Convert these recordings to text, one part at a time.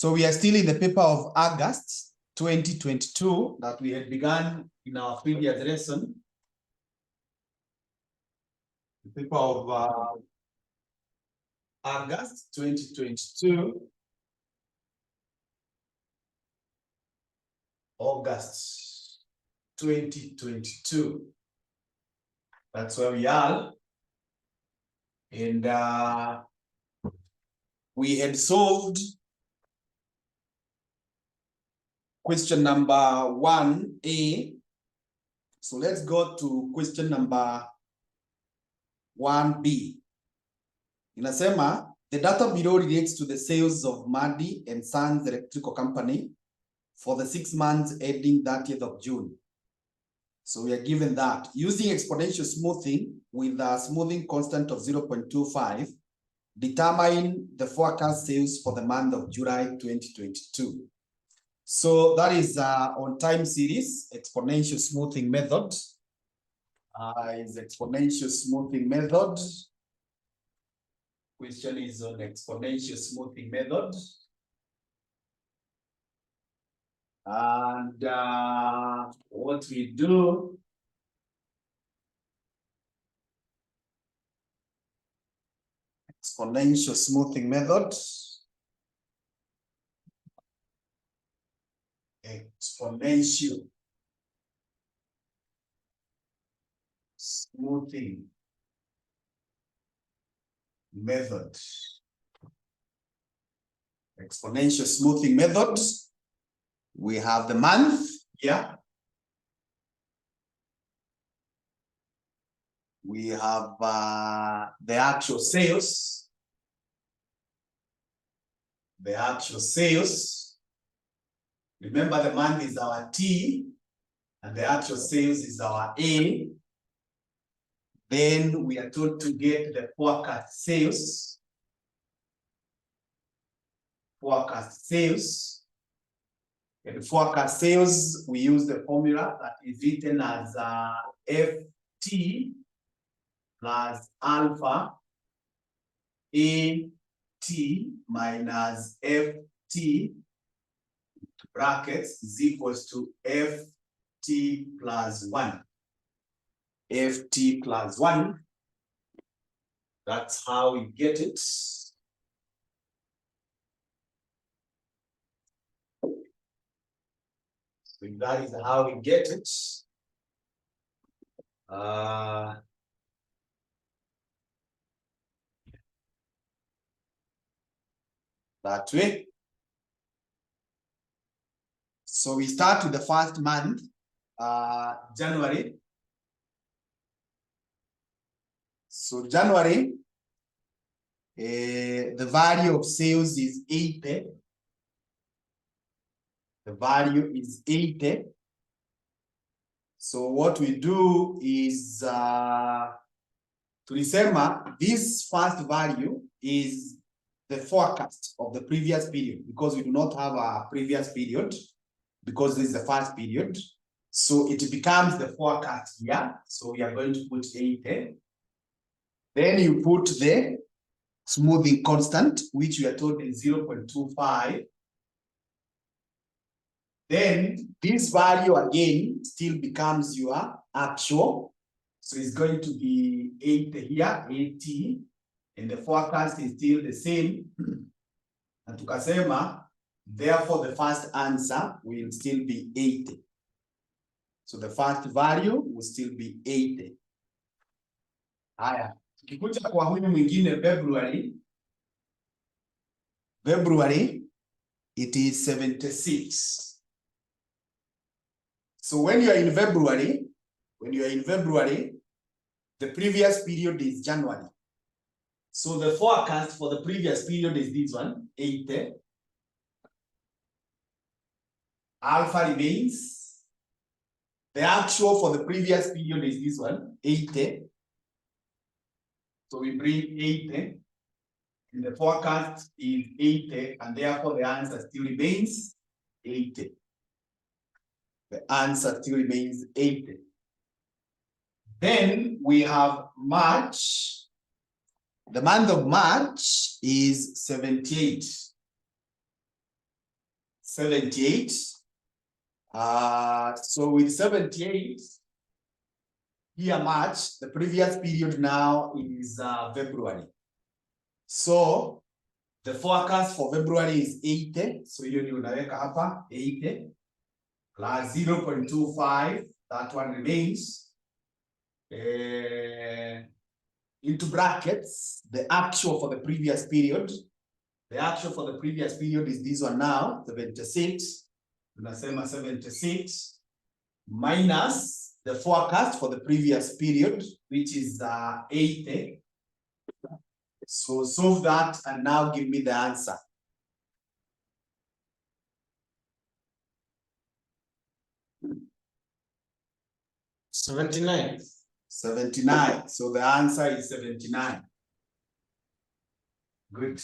So we are still in the paper of August 2022 that we had begun in our previous lesson. The paper of August 2022. August 2022. That's where we are. And we had solved question number 1A. So let's go to question number 1B. Inasema, the data below relates to the sales of Madi and Sons Electrical Company for the 6 months ending 30th of June. So we are given that using exponential smoothing with a smoothing constant of 0.25, determine the forecast sales for the month of July 2022. So that is on time series, exponential smoothing method. Is exponential smoothing method. Question is on exponential smoothing method. And what we do, exponential smoothing method. Exponential smoothing method. Exponential smoothing method. We have the month here. We have the actual sales. The actual sales. Remember, the month is our T, and the actual sales is our A. Then we are told to get the forecast sales. Forecast sales. And forecast sales, we use the formula that is written as FT plus alpha AT minus FT brackets is equals to FT plus 1. FT plus 1. That's how we get it. So that is how we get it. That way. So we start with the first month, January. So January, the value of sales is 80. The value is 80. So what we do is tulisema this first value is the forecast of the previous period, because we do not have a previous period, because this is the first period. So it becomes the forecast here. So we are going to put 80. Then you put the smoothing constant, which we are told is 0.25. Then this value again still becomes your actual. So it's going to be 80 here, 80. And the forecast is still the same. And tukasema, therefore the first answer will still be 80. So the first value will still be 80. Haya, tukikuja kwa huyu mwingine February, it is 76. So when you are in February, the previous period is January. So the forecast for the previous period is this one, 80. Alpha remains. The actual for the previous period is this one, 80. So we bring 80. And the forecast is 80. And therefore the answer still remains 80. The answer still remains 80. Then we have March. The month of March is 78. 78. So with 78, here March, the previous period now is February. So the forecast for February is 80. So hiyo ndio unaweka hapa 80 plus 0.25. That one remains. Into brackets, the actual for the previous period. The actual for the previous period is this one now, 76. Tunasema 76 minus the forecast for the previous period, which is 80. So solve that and now give me the answer. $79. 79. So the answer is 79. Good.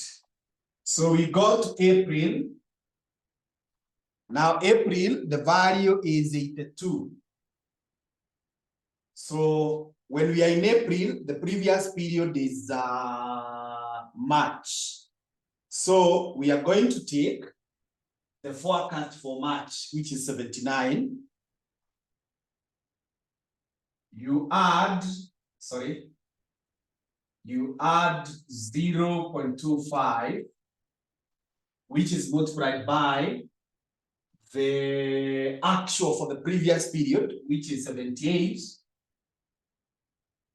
So we go to April. Now April, the value is 82. So when we are in April, the previous period is March. So we are going to take the forecast for March, which is 79. You add 0.25, which is multiplied by the actual for the previous period, which is 78,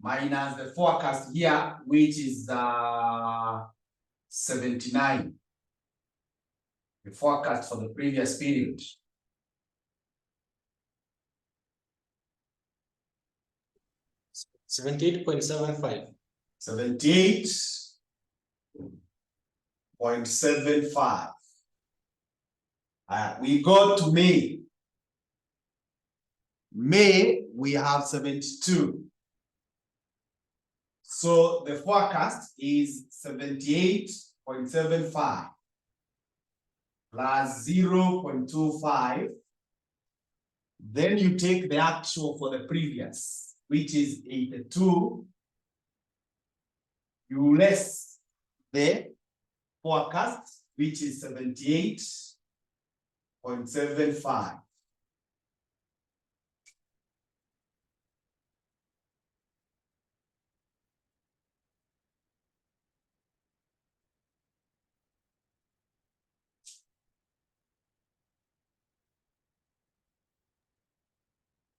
minus the forecast here, which is 79. The forecast for the previous period. 78.75. 78.75. We go to May. May, we have 72. So the forecast is 78.75 plus 0.25. Then you take the actual for the previous, which is 82. You less the forecast, which is 78.75.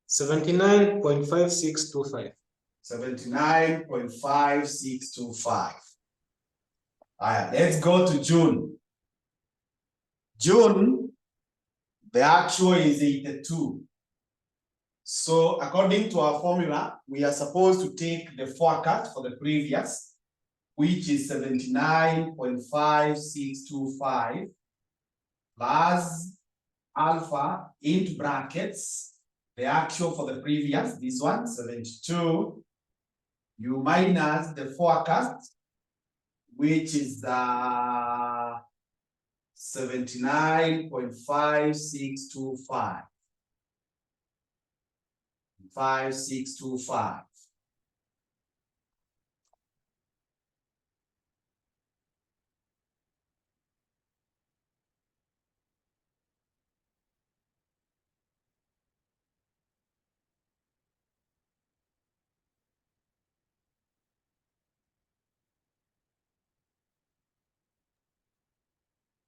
$79.5625. 79.5625. All right, let's go to June. June, the actual is 82. So according to our formula, we are supposed to take the forecast for the previous, which is 79.5625 plus alpha into brackets, the actual for the previous, this one, 72. You minus the forecast, which is 79.5625. 5625.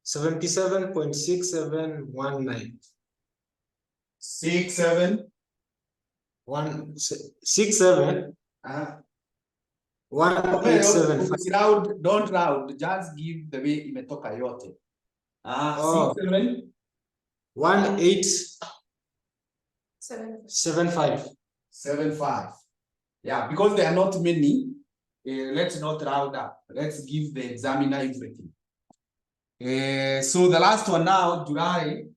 $77.6719. 67. 67. 1875. Don't round, just give the way imetoka yote. 67. 1875. 75. Yeah, because there are not many, let's not round up. Let's give the examiner everything. So the last one now, July.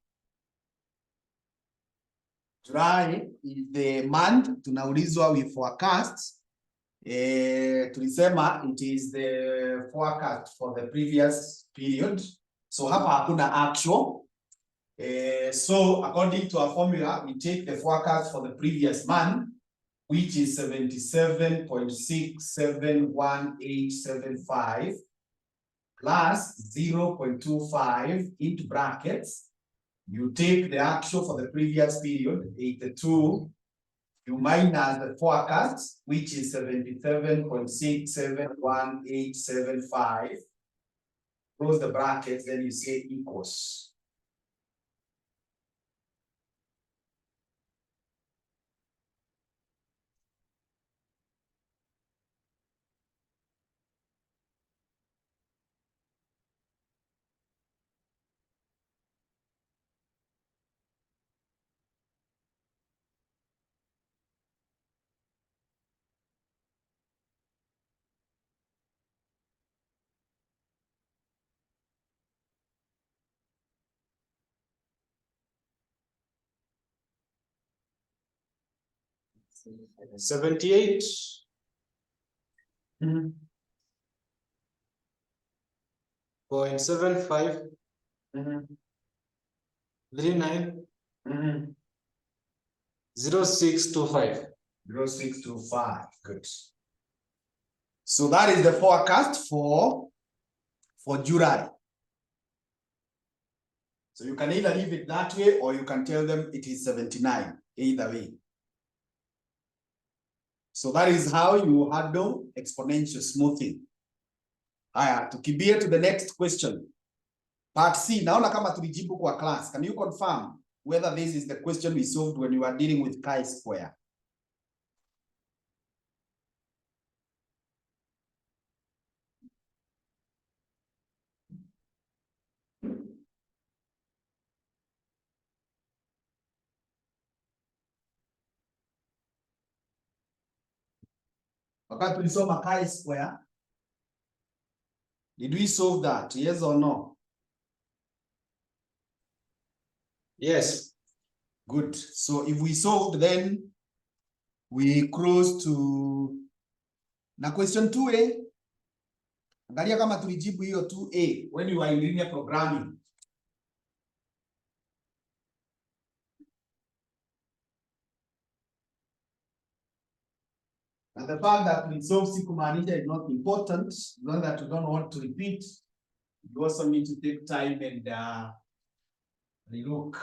July is the month tunaulizwa we forecast. Tulisema it is the forecast for the previous period. So hapa hakuna actual. So according to our formula, we take the forecast for the previous month, which is 77.671875 plus 0.25 into brackets, You take the actual for the previous period, 82, you minus the forecast, which is 77.671875. Close the brackets, then you say equals. $78. Mm-hmm. 0.75. Mm-hmm. 39. Mm-hmm. 0625. 0625. Good. So that is the forecast for July. So you can either leave it that way or you can tell them it is 79, either way. So that is how you handle exponential smoothing. Haya, tukimbie to the next question. Part C, naona kama tulijibu kwa class. Can you confirm whether this is the question we solved when you were dealing with chi-square? Wakati tulisoma chi-square, did we solve that? Yes or no? Yes. Good. So if we solved, then we cross to na question 2A. Angalia kama tulijibu hiyo 2A when you were in linear programming. And the fact that we solve sikumaanisha is not important, not that you don't want to repeat. You also need to take time and relook.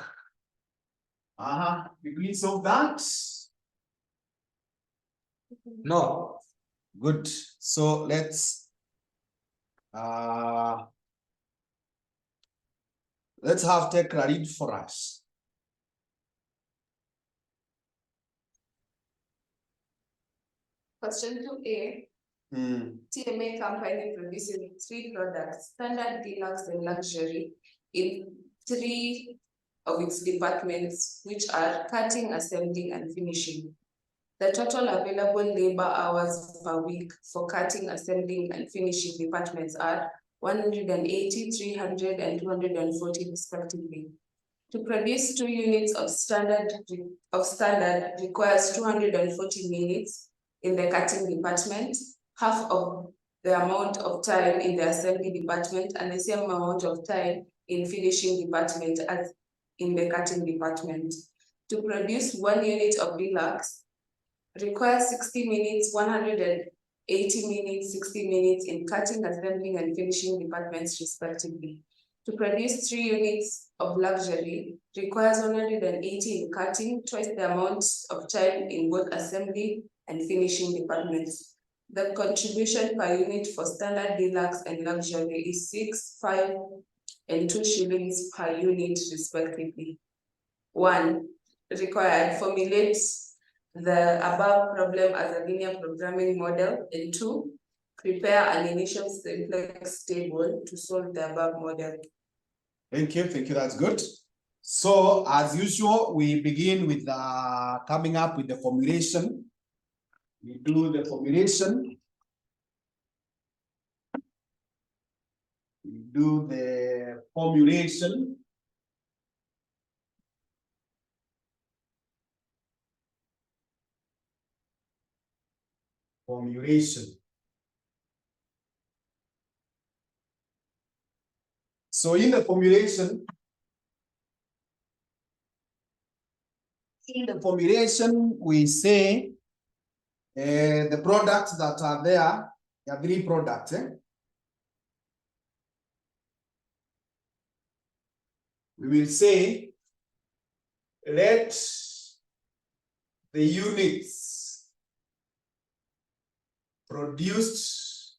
Did we solve that? No. Good. So let's have Tekra read for us. Question 2A. TMA company produces 3 products, standard, deluxe, and luxury, in 3 of its departments, which are cutting, assembling, and finishing. The total available labor hours per week for cutting, assembling, and finishing departments are 180, 300, and 240 respectively. To produce 2 units of standard requires 240 minutes in the cutting department, half of the amount of time in the assembly department, and the same amount of time in finishing department as in the cutting department. To produce 1 unit of deluxe requires 60 minutes, 180 minutes, 60 minutes in cutting, assembling, and finishing departments respectively. To produce 3 units of luxury requires 180 in cutting, twice the amount of time in both assembly and finishing departments. The contribution per unit for standard, deluxe, and luxury is 6, 5, and 2 shillings per unit respectively. 1. Required, formulate the above problem as a linear programming model, and 2. Prepare an initial simplex table to solve the above model. Thank you, that's good. So as usual, we begin with coming up with the formulation. We do the formulation. We do the formulation. So in the formulation, we say the products that are there are 3 products. We will say let the units produced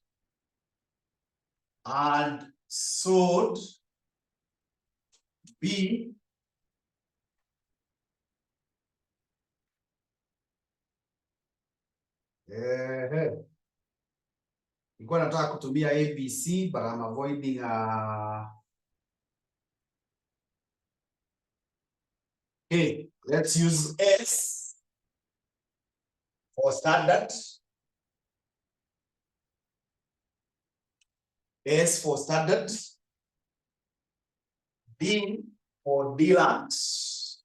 and sold be nilikuwa nataka kutumia ABC but I'm avoiding okay, let's use S for standard. S for standard. D for deluxe.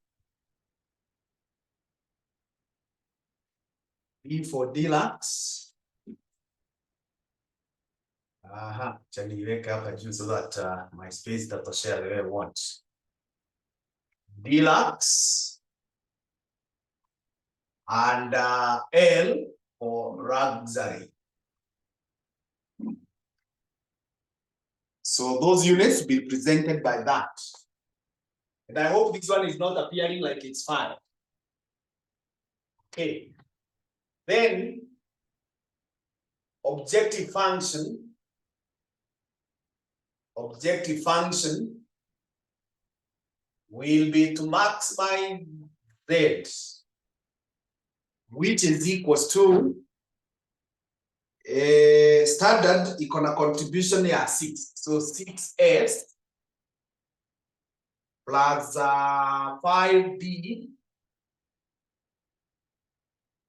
D for deluxe. Acha niweke hapa juu so that my space share the way I want. Deluxe and L for luxury. So those units will be presented by that. And I hope this one is not appearing like it's fine. Okay. Then objective function will be to maximize Z, which is equals to standard iko na contribution ya 6. So 6S plus 5D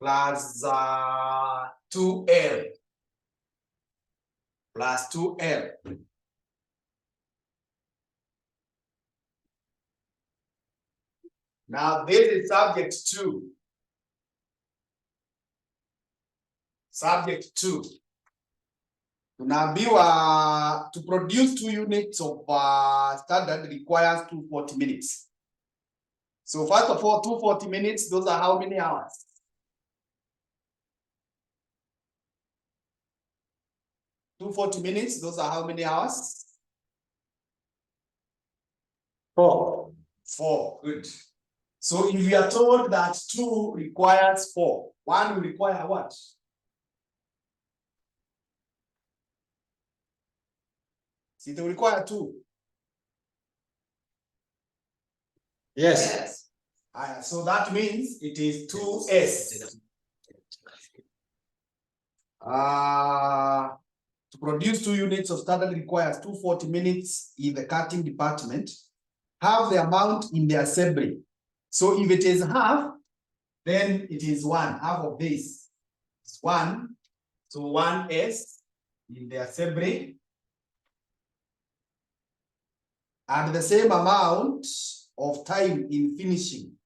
plus 2L plus 2L. Now this is subject 2. Subject 2. Tunaambiwa to produce 2 units of standard requires 240 minutes. So first of all, 240 minutes, those are how many hours? Minutes, those are how many hours? 4. 4, good. So if we are told that 2 requires 4, 1 will require what? See, they require 2. Yes. So that means it is 2S. To produce 2 units of standard requires 240 minutes in the cutting department. Half the amount in the assembly. So if it is half, then it is 1. Half of this is 1. So 1S in the assembly. And the same amount of time in finishing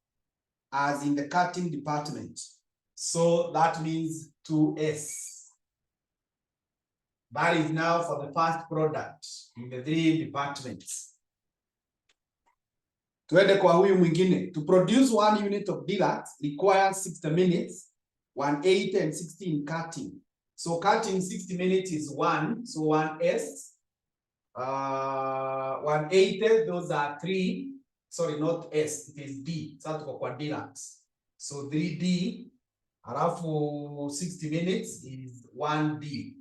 as in the cutting department. So that means 2S. That is now for the first product in the 3 departments. Tuende kwa huyu mwingine. To produce 1 unit of deluxe requires 60 minutes, 180 and 60 in cutting. So cutting 60 minutes is 1, so 1S. 180, those are 3. Sorry, not S, it is D. Sasa tuko kwa deluxe. So 3D, alafu 60 minutes is 1D.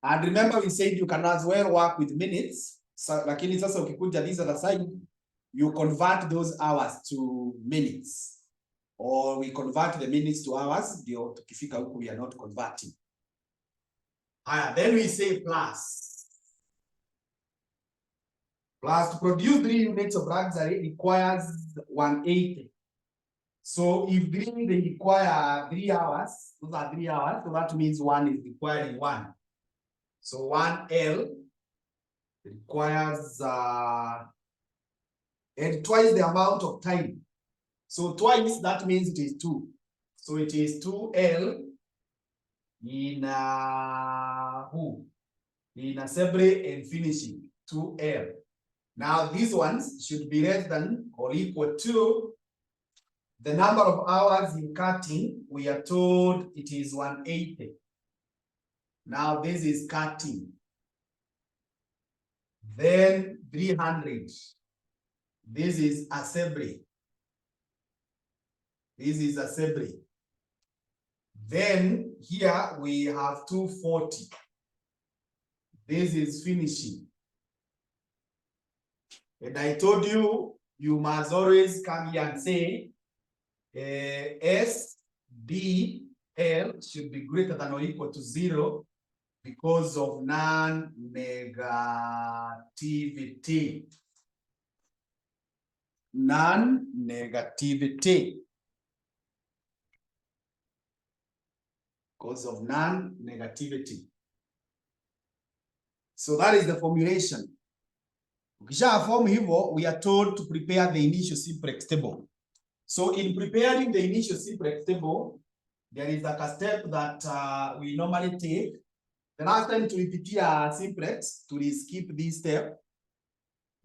And remember we said you can as well work with minutes. So, lakini sasa ukikuja this other side, you convert those hours to minutes. Or we convert the minutes to hours, ndio tukifika huku we are not converting. Then we say plus. Plus to produce 3 units of luxury requires 180. So if 3 they require 3 hours, those are 3 hours, so that means 1 is requiring 1. So 1L requires and twice the amount of time. So twice, that means it is 2. So it is 2L in in assembly and finishing, 2L. Now these ones should be less than or equal to the number of hours in cutting. We are told it is 180. Now this is cutting. Then 300. This is assembly. This is assembly. Then here we have 240. This is finishing. And I told you, you must always come here and say, SDL should be greater than or equal to 0 because of non-negativity. Non-negativity. Because of non-negativity. So that is the formulation. Ukisha form hivyo, we are told to prepare the initial simplex table. So in preparing the initial simplex table, there is like a step that we normally take. The last time to repeat simplex, to skip this step.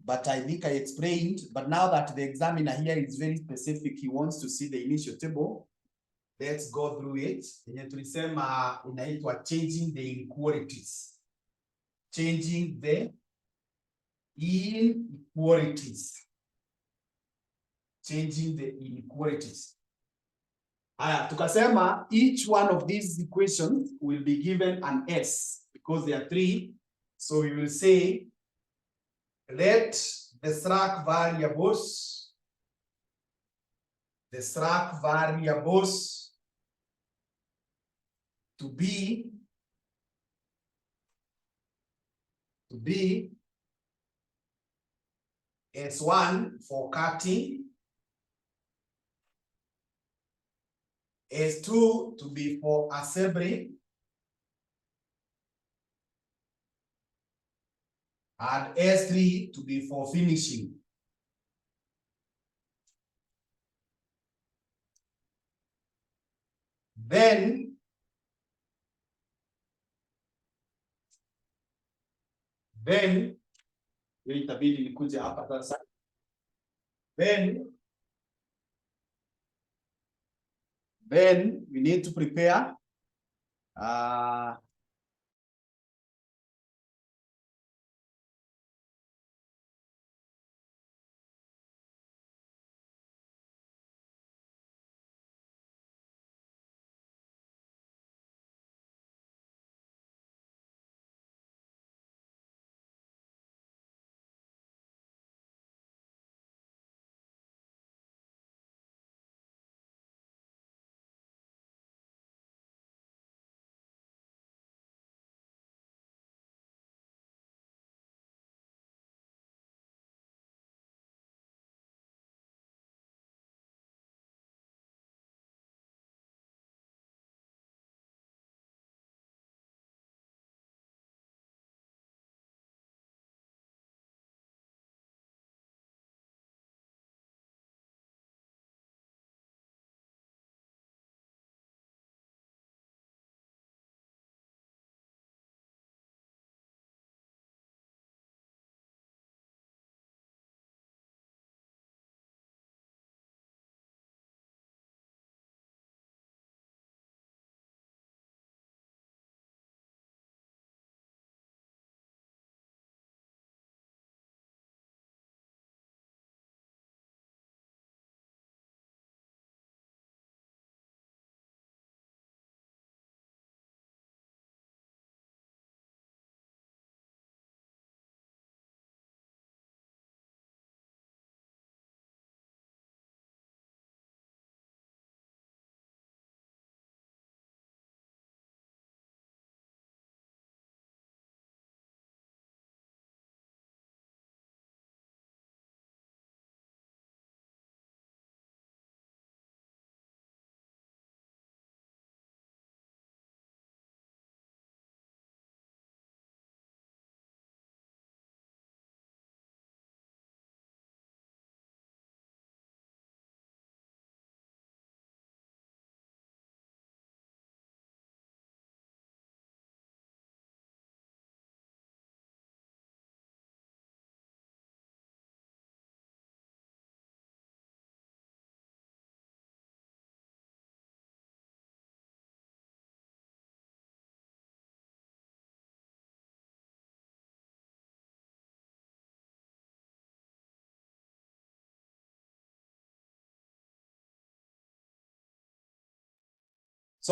But I think I explained, but now that the examiner here is very specific, he wants to see the initial table. Let's go through it. Yenye tulisema inaitwa changing the inequalities. Changing the inequalities. Changing the inequalities. Tukasema each one of these equations will be given an S because there are 3. So we will say, let the slack variables to be S1 for cutting, S2 to be for assembly, and S3 to be for finishing. Then itabidi nikuje hapa sasa. Then we need to prepare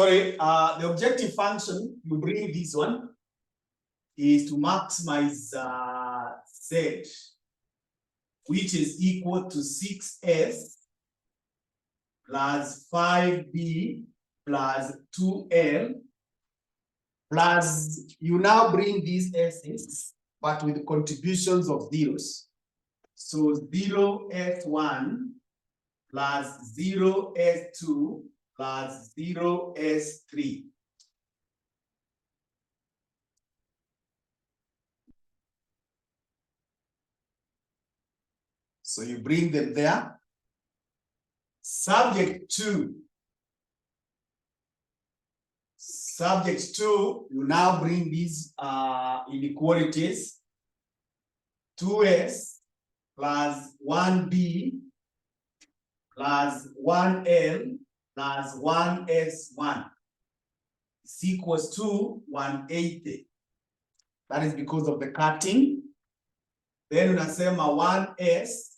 the objective function, you bring this one, is to maximize Z, which is equal to 6S plus 5B plus 2L plus, you now bring these S's, but with contributions of zeros. So 0S1 plus 0S2 plus 0S3. So you bring them there. Subject to, you now bring these inequalities. 2S plus 1B plus 1L plus 1S1 is equals to 180. That is because of the cutting. Then unasema 1S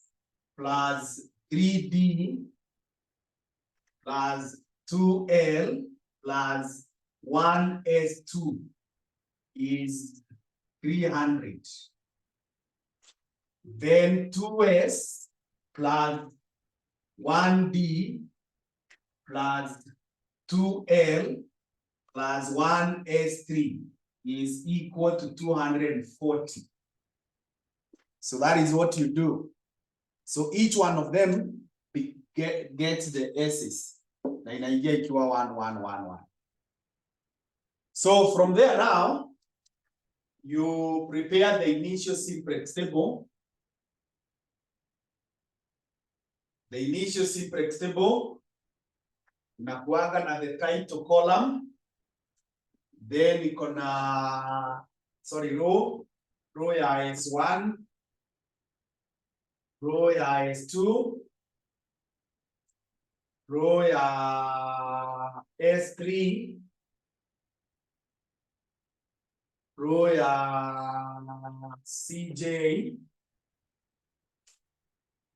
plus 3D plus 2L plus 1S2 is 300. Then 2S plus 1D plus 2L plus 1S3 is equal to 240. So that is what you do. So each one of them gets the S's. Na inaingia ikiwa 1, 1, 1, 1. So from there now, you prepare the initial simplex table. The initial simplex table inakuanga na the title column, then iko na row ya S1, row ya S2, row ya S3, row ya CJ,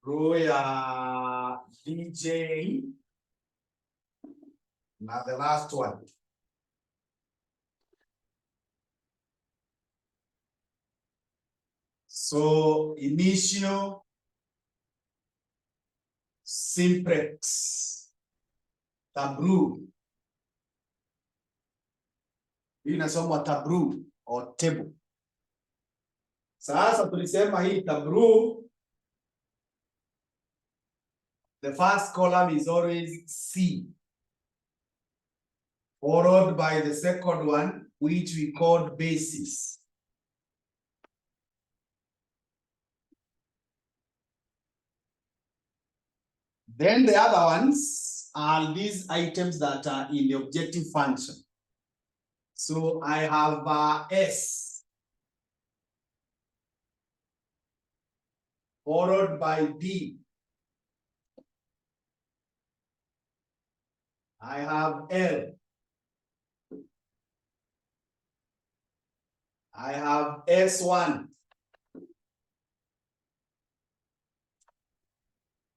row ya DJ, now the last one. So initial simplex tableau. Hii inasomwa tableau or table. Sasa tulisema hii tableau, the first column is always C, followed by the second one, which we call basis. Then the other ones are these items that are in the objective function. So I have S, followed by D. I have L. I have S1.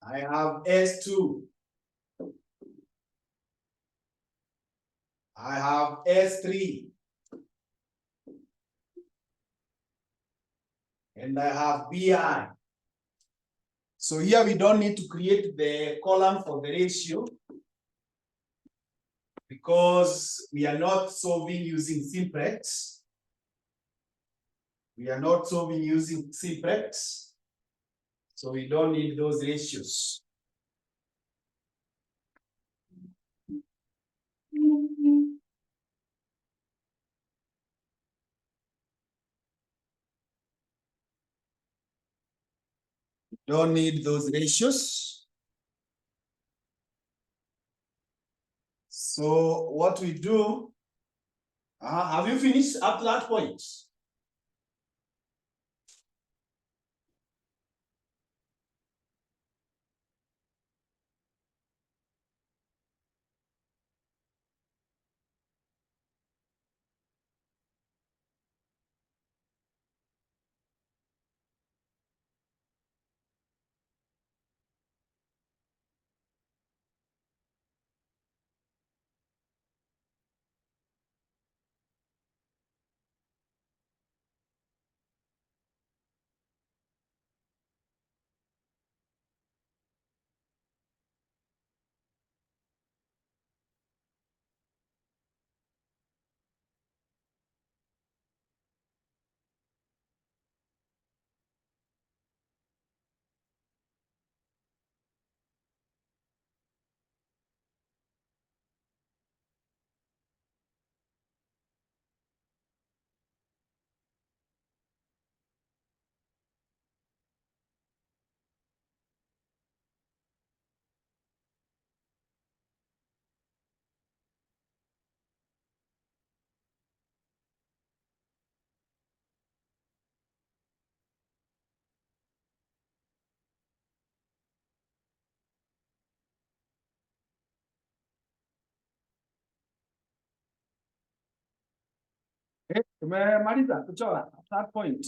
I have S2. I have S3. And I have BI. So here we don't need to create the column for the ratio because we are not solving using simplex. We are not solving using simplex. So we don't need those ratios. Don't need those ratios. So what we do, have you finished up to that point? Tumemaliza kuchora that point.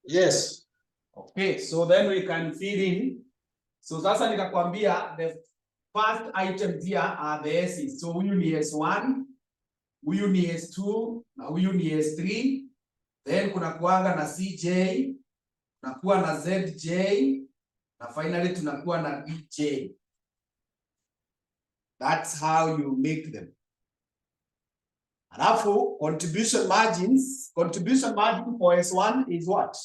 Yes. Okay, so then we can fill in. So sasa nikakwambia the first items here are the S's. So huyu ni S1, huyu ni S2, na huyu ni S3. Then kuna kuanga na CJ, tunakuwa na ZJ, na finally tunakuwa na DJ. That's how you make them. Alafu contribution margins for S1 is what?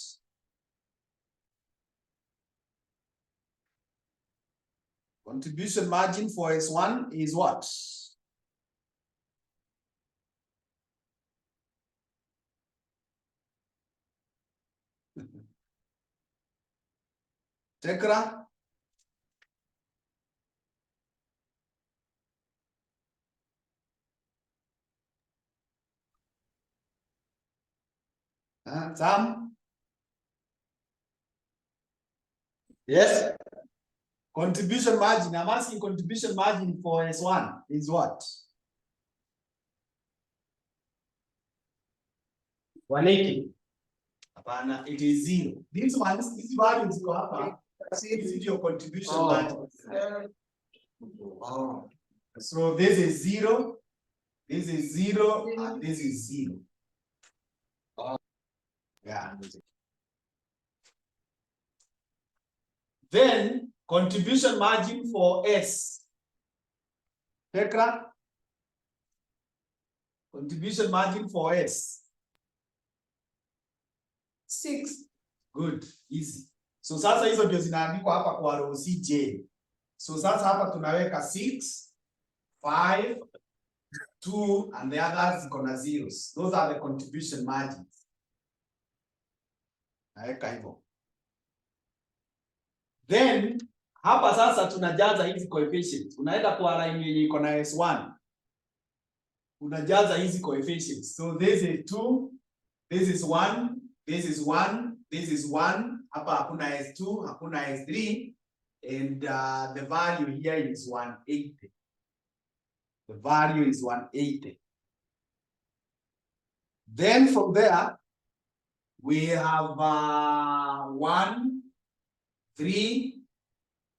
Contribution margin for S1 is what? Tekra? Sam? Yes. Contribution margin. I'm asking contribution margin for S1 is what? 180. Hapana, it is 0. These values go hapa. This is your contribution margin. Oh. So this is 0, this is 0, and this is 0. Yeah. Then contribution margin for S. Tekra? Contribution margin for S. 6. Good, easy. So sasa hizo ndio zinaandikwa hapa kwa row CJ. So sasa hapa tunaweka 6, 5, 2, and the others ziko na zeros. Those are the contribution margins. Naweka hivyo. Then hapa sasa tunajaza hizi coefficients. Unaenda kwa line yenye iko na S1. Unajaza hizi coefficients. So this is 2, this is 1, this is 1, this is 1. Hapa hakuna S2, hakuna S3, and the value here is 180. The value is 180. Then from there, we have 1, 3,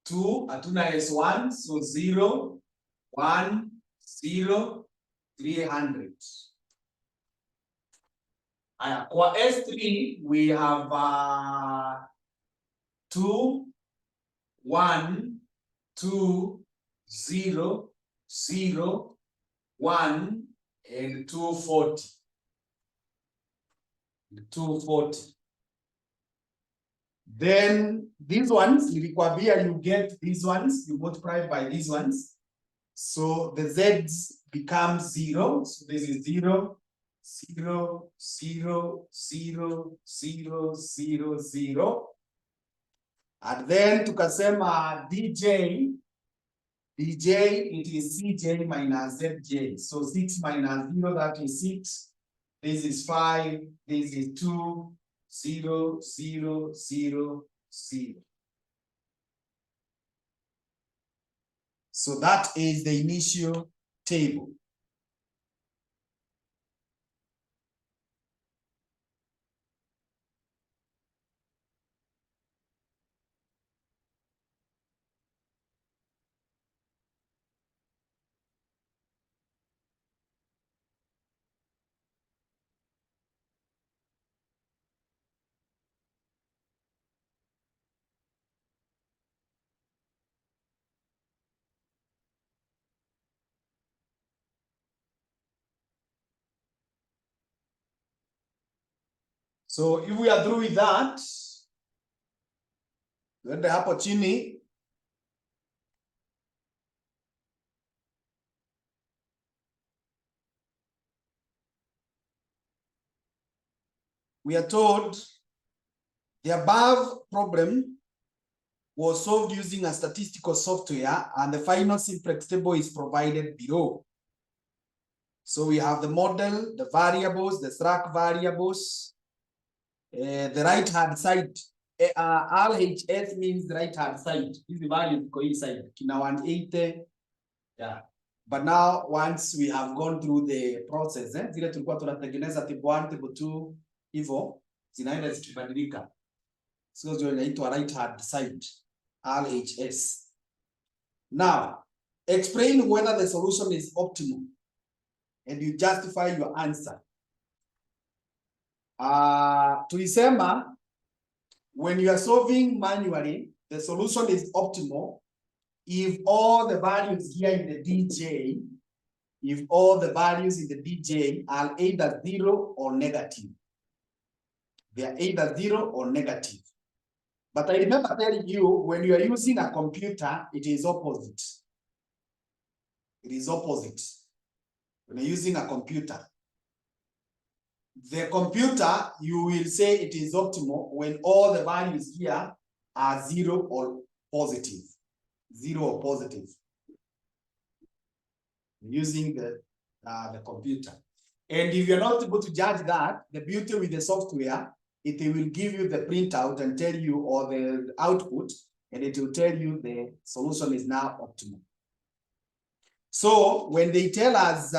2, hatuna S1, so 0, 1, 0, 300. Kwa S3, we have 2, 1, 2, 0, 0, 1, and 240. 240. Then these ones, nilikwambia you get these ones, you multiply by these ones. So the Z's become 0. So this is 0, 0, 0, 0, 0, 0, 0. And then tukasema DJ, it is CJ minus ZJ. So 6 minus 0, that is 6. This is 5, this is 2, 0, 0, 0, 0. So that is the initial table. So if we are through with that, tuende hapo chini. We are told the above problem was solved using a statistical software, and the final simplex table is provided below. So we have the model, the variables, the slack variables, the right hand side. RHS means the right hand side. Hizi values ziko hii side. Kina 180, Yeah. But now once we have gone through the process, zile tulikuwa tunatengeneza table 1, table 2, hivyo zinaenda zikibadilika. So ndio inaitwa right hand side, RHS. Now, explain whether the solution is optimal and you justify your answer. Tulisema when you are solving manually, the solution is optimal if all the values here in the DJ, if all the values in the DJ are either 0 or negative. They are either 0 or negative. But I remember telling you, when you are using a computer, it is opposite. It is opposite. When you're using a computer, the computer, you will say it is optimal when all the values here are 0 or positive. 0 or positive. Using the computer. And if you're not able to judge that, the beauty with the software, it will give you the printout and tell you, or the output, and it will tell you the solution is now optimal. So when they tell us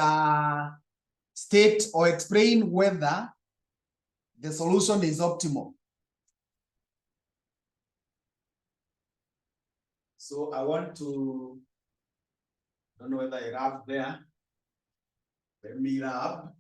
state or explain whether the solution is optimal. So I want to, don't know whether I have there. Let me rub.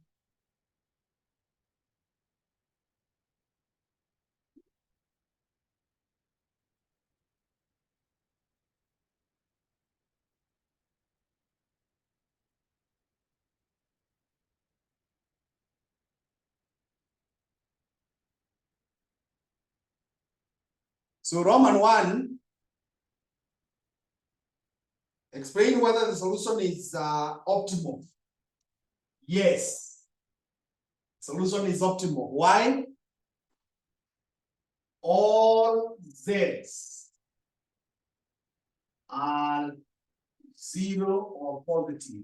So Roman 1, explain whether the solution is optimal. Yes, solution is optimal. Why? All Z's are 0 or positive.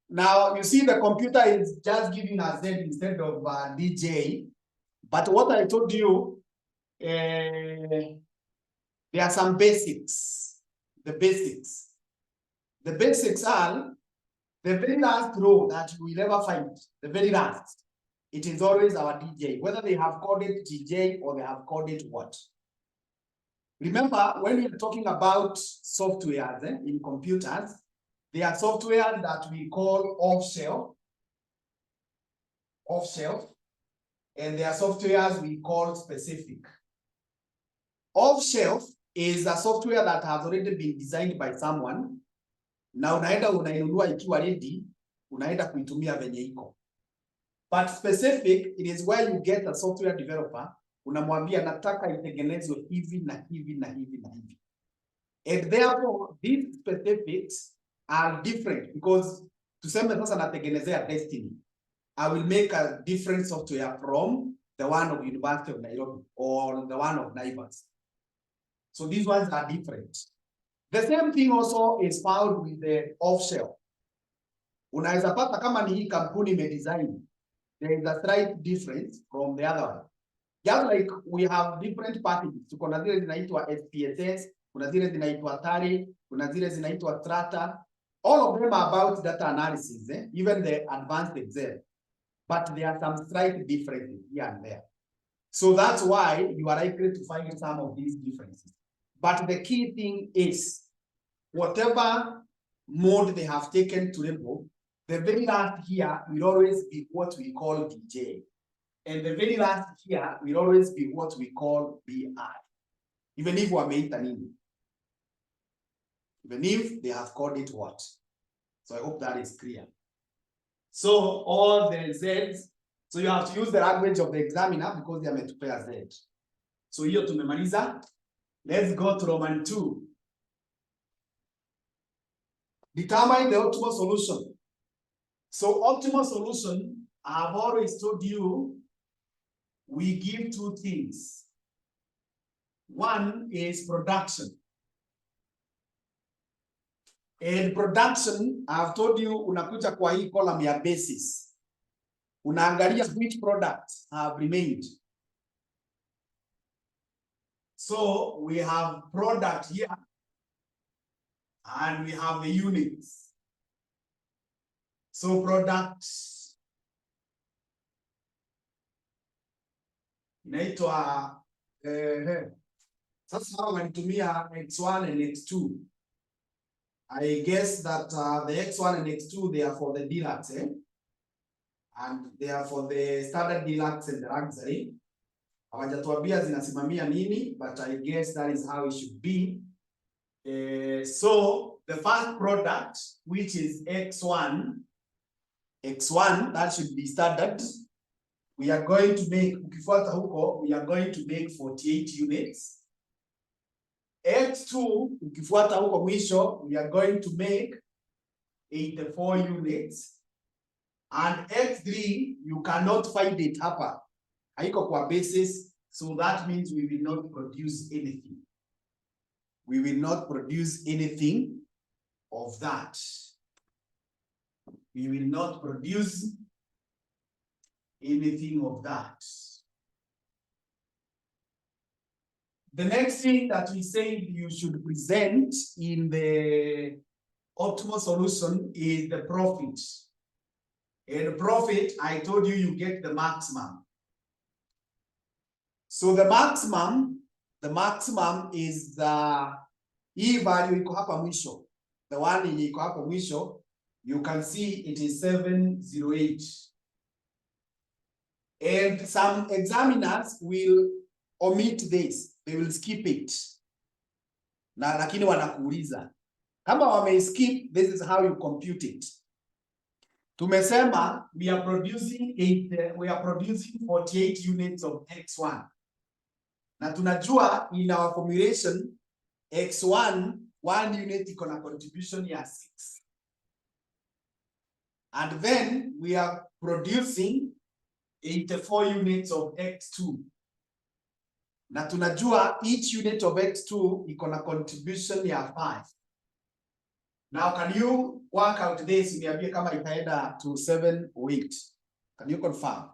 Now, you see the computer is just giving us Z instead of DJ. But what I told you, there are some basics. The basics. The basics are the very last row that we will ever find, the very last. It is always our DJ, whether they have called it DJ or they have called it what. Remember, when we are talking about software in computers, there are software that we call off-shelf, and there are softwares we call specific. Off-shelf is a software that has already been designed by someone. Na unaenda unainunua ikiwa ready, unaenda kuitumia venye iko. But specific, it is where you get a software developer, unamwambia nataka itengenezwe hivi na hivi na hivi na hivi. And therefore, these specifics are different because tuseme sasa natengenezea Destiny. I will make a different software from the one of University of Nairobi or the one of Naivas. So these ones are different. The same thing also is found with the off-shelf. Unaweza pata kama ni hii kampuni imedesign, there is a slight difference from the other one. Just like we have different packages. Tuko na zile zinaitwa SPSS, kuna zile zinaitwa TARI, kuna zile zinaitwa Strata. All of them are about data analysis, even the advanced Excel. But there are some slight differences here and there. So that's why you are likely to find some of these differences. But the key thing is, whatever mode they have taken to label, the very last here will always be what we call DJ. And the very last here will always be what we call BI. Even if wameita nini. Even if they have called it what. So I hope that is clear. So all the Z's, so you have to use the language of the examiner because they are meant to pair Z. So hiyo tumemaliza. Let's go to Roman 2. Determine the optimal solution. So optimal solution, I have always told you, we give two things. One is production. And production, I've told you, unakuja kwa hii column ya basis. Unaangalia which products have remained. So we have product here, and we have the units. So product inaitwa sasa hao wanatumia X1 and X2. I guess that the X1 and X2, they are for the deluxe, and they are for the standard deluxe and the luxury. Hawajatuambia zinasimamia nini, but I guess that is how it should be. So the first product, which is X1, that should be standard. We are going to make, ukifuata huko, we are going to make 48 units. X2, ukifuata huko mwisho, we are going to make 84 units. And X3, you cannot find it hapa. Haiko kwa basis, so that means we will not produce anything. We will not produce anything of that. We will not produce anything of that. The next thing that we said you should present in the optimal solution is the profit. And profit, I told you, you get the maximum. So the maximum is the hii value iko hapa mwisho. The one yenye iko hapa mwisho, you can see it is 708. And some examiners will omit this. They will skip it. Na lakini wanakuuliza. Kama wame skip, this is how you compute it. Tumesema we are producing 48 units of X1. Na tunajua in our formulation X1, 1 unit iko na contribution ya 6. And then we are producing 84 units of X2. Na tunajua each unit of X2 iko na contribution ya 5. Now, can you work out this? Niambie kama itaenda to 7 or 8. Can you confirm?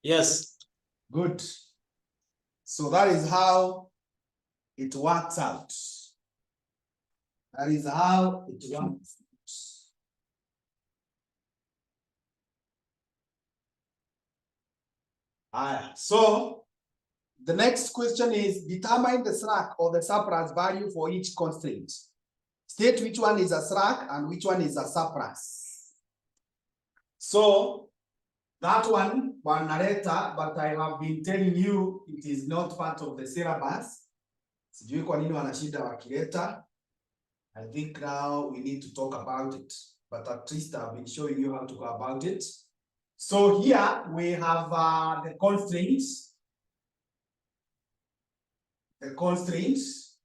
Yes. Good. So that is how it works out. That is how it works. So the next question is determine the slack or the surplus value for each constraint. State which one is a slack and which one is a surplus. So that one narrator, but I have been telling you it is not part of the syllabus. Sijui kwa nini wanashinda wakileta. I think now we need to talk about it, but at least I've been showing you how to go about it. So here we have the constraints. The constraints.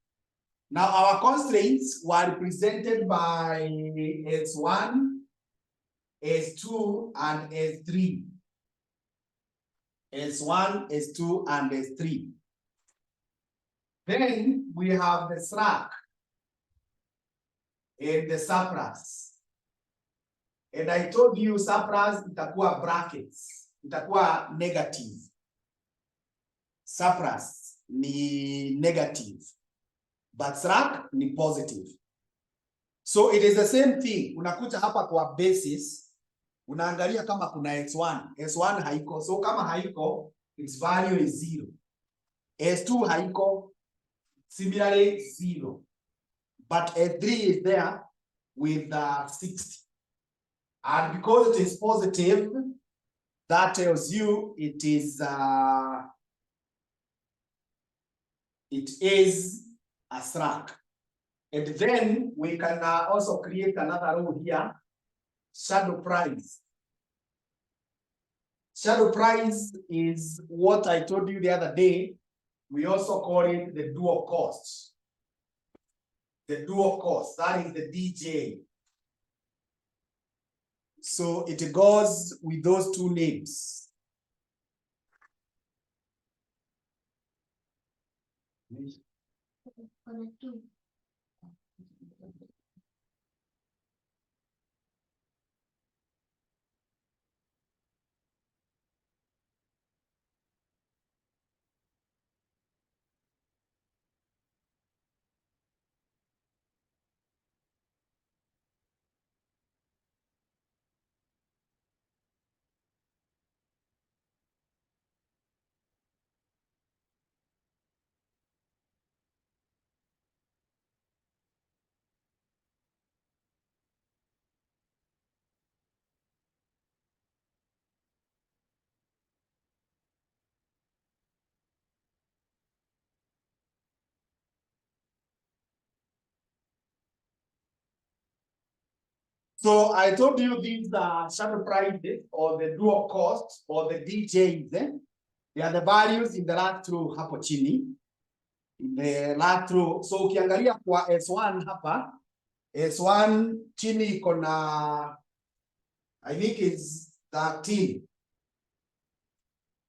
Now our constraints were represented by S1, S2, and S3. S1, S2, and S3. Then we have the slack and the surplus. And I told you surplus itakuwa brackets, itakuwa negative. Surplus ni negative, but slack ni positive. So it is the same thing. Unakuja hapa kwa basis, unaangalia kama kuna S1. S1 haiko. So kama haiko, its value is 0. S2 haiko, similarly 0. But S3 is there with 60. And because it is positive, that tells you it is a slack. And then we can also create another rule here, shadow price. Shadow price is what I told you the other day. We also call it the dual cost. The dual cost, that is the DJ. So it goes with those two names. So I told you these are shadow prices or the dual cost or the DJs. They are the values in the last row hapo chini. In the last row. So ukiangalia kwa S1 hapa, S1 chini iko na I think is 13.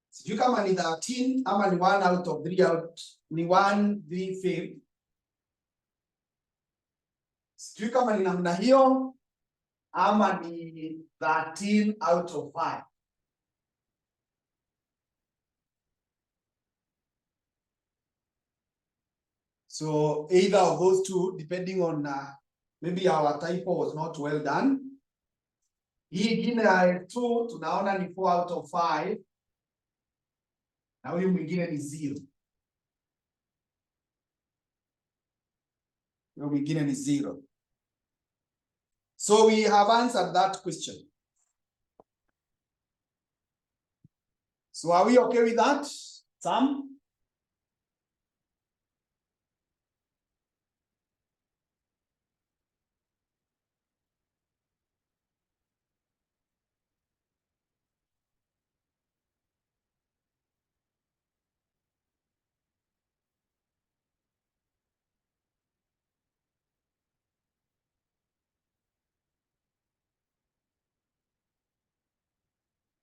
Sijui kama ni 13 ama ni 1 out of 3 out, ni 1 3 5. Sijui kama ni namna hiyo ama ni 13 out of 5. So either of those two, depending on maybe our typo was not well done. Hii ingine ya 2 tunaona ni 4 out of 5. Na huyu mwingine ni 0. Huyu mwingine ni 0. So we have answered that question. So are we okay with that, Sam?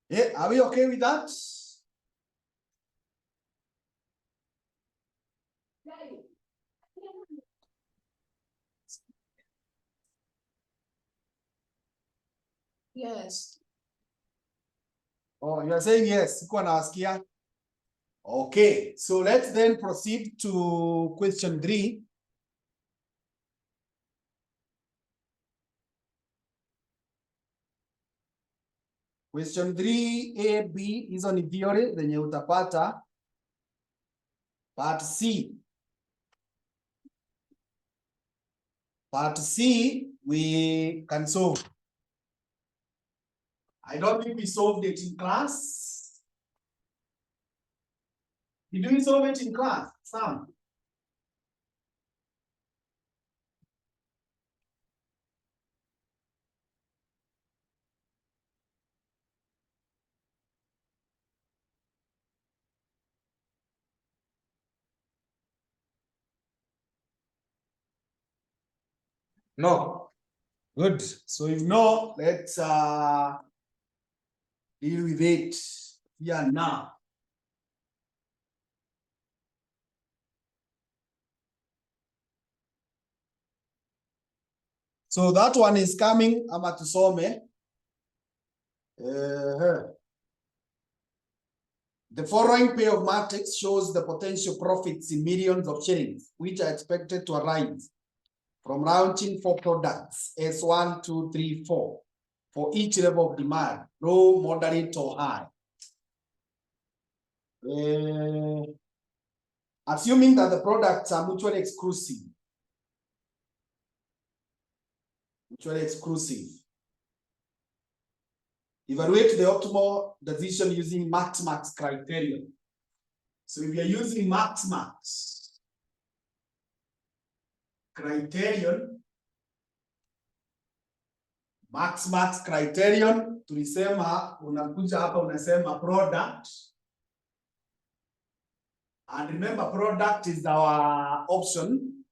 Yeah, are we okay with that? Yes. Oh, you are saying yes. Sikuwa nawasikia. Okay, so let's then proceed to question 3. Question 3A, B, hizo ni theory zenye utapata. Part C. Part C, we can solve. I don't think we solved it in class. Did we solve it in class, Sam? No. Good. So if no, let's deal with it here now. So that one is coming, ama tusome. The following pair of matrix shows the potential profits in millions of shillings, which are expected to arise from launching 4 products, S1, 2, 3, 4, for each level of demand, low, moderate, or high. Assuming that the products are mutually exclusive. Mutually exclusive. Evaluate the optimal decision using max criterion. So if you're using max criterion, max criterion, tulisema unakuja hapa unasema product. And remember, product is our option.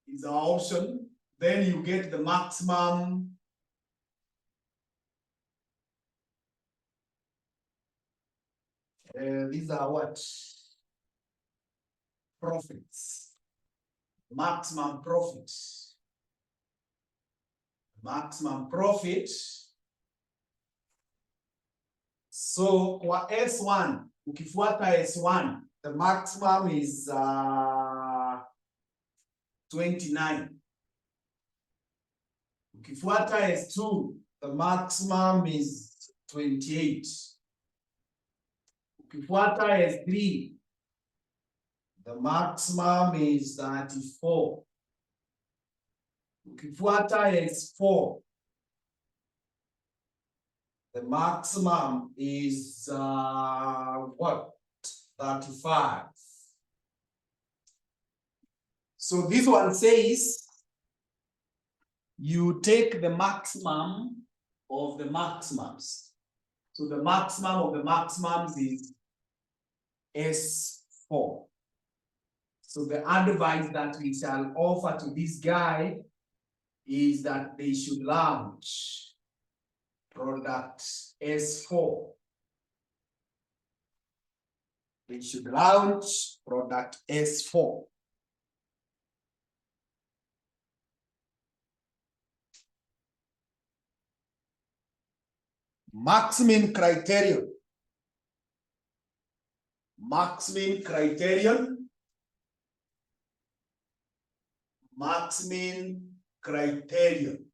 Is our option. Then you get the maximum. These are what? profits. Maximum profit. Maximum profit. So kwa S1, ukifuata S1, the maximum is 29. Ukifuata S2, the maximum is 28. Ukifuata S3, the maximum is 34. Ukifuata S4, the maximum is what? 35. So this one says you take the maximum of the maximums. So the maximum of the maximums is S4. So the advice that we shall offer to this guy is that they should launch product S4. They should launch product S4. Maximum criterion. Maximum criterion. Maximum criterion.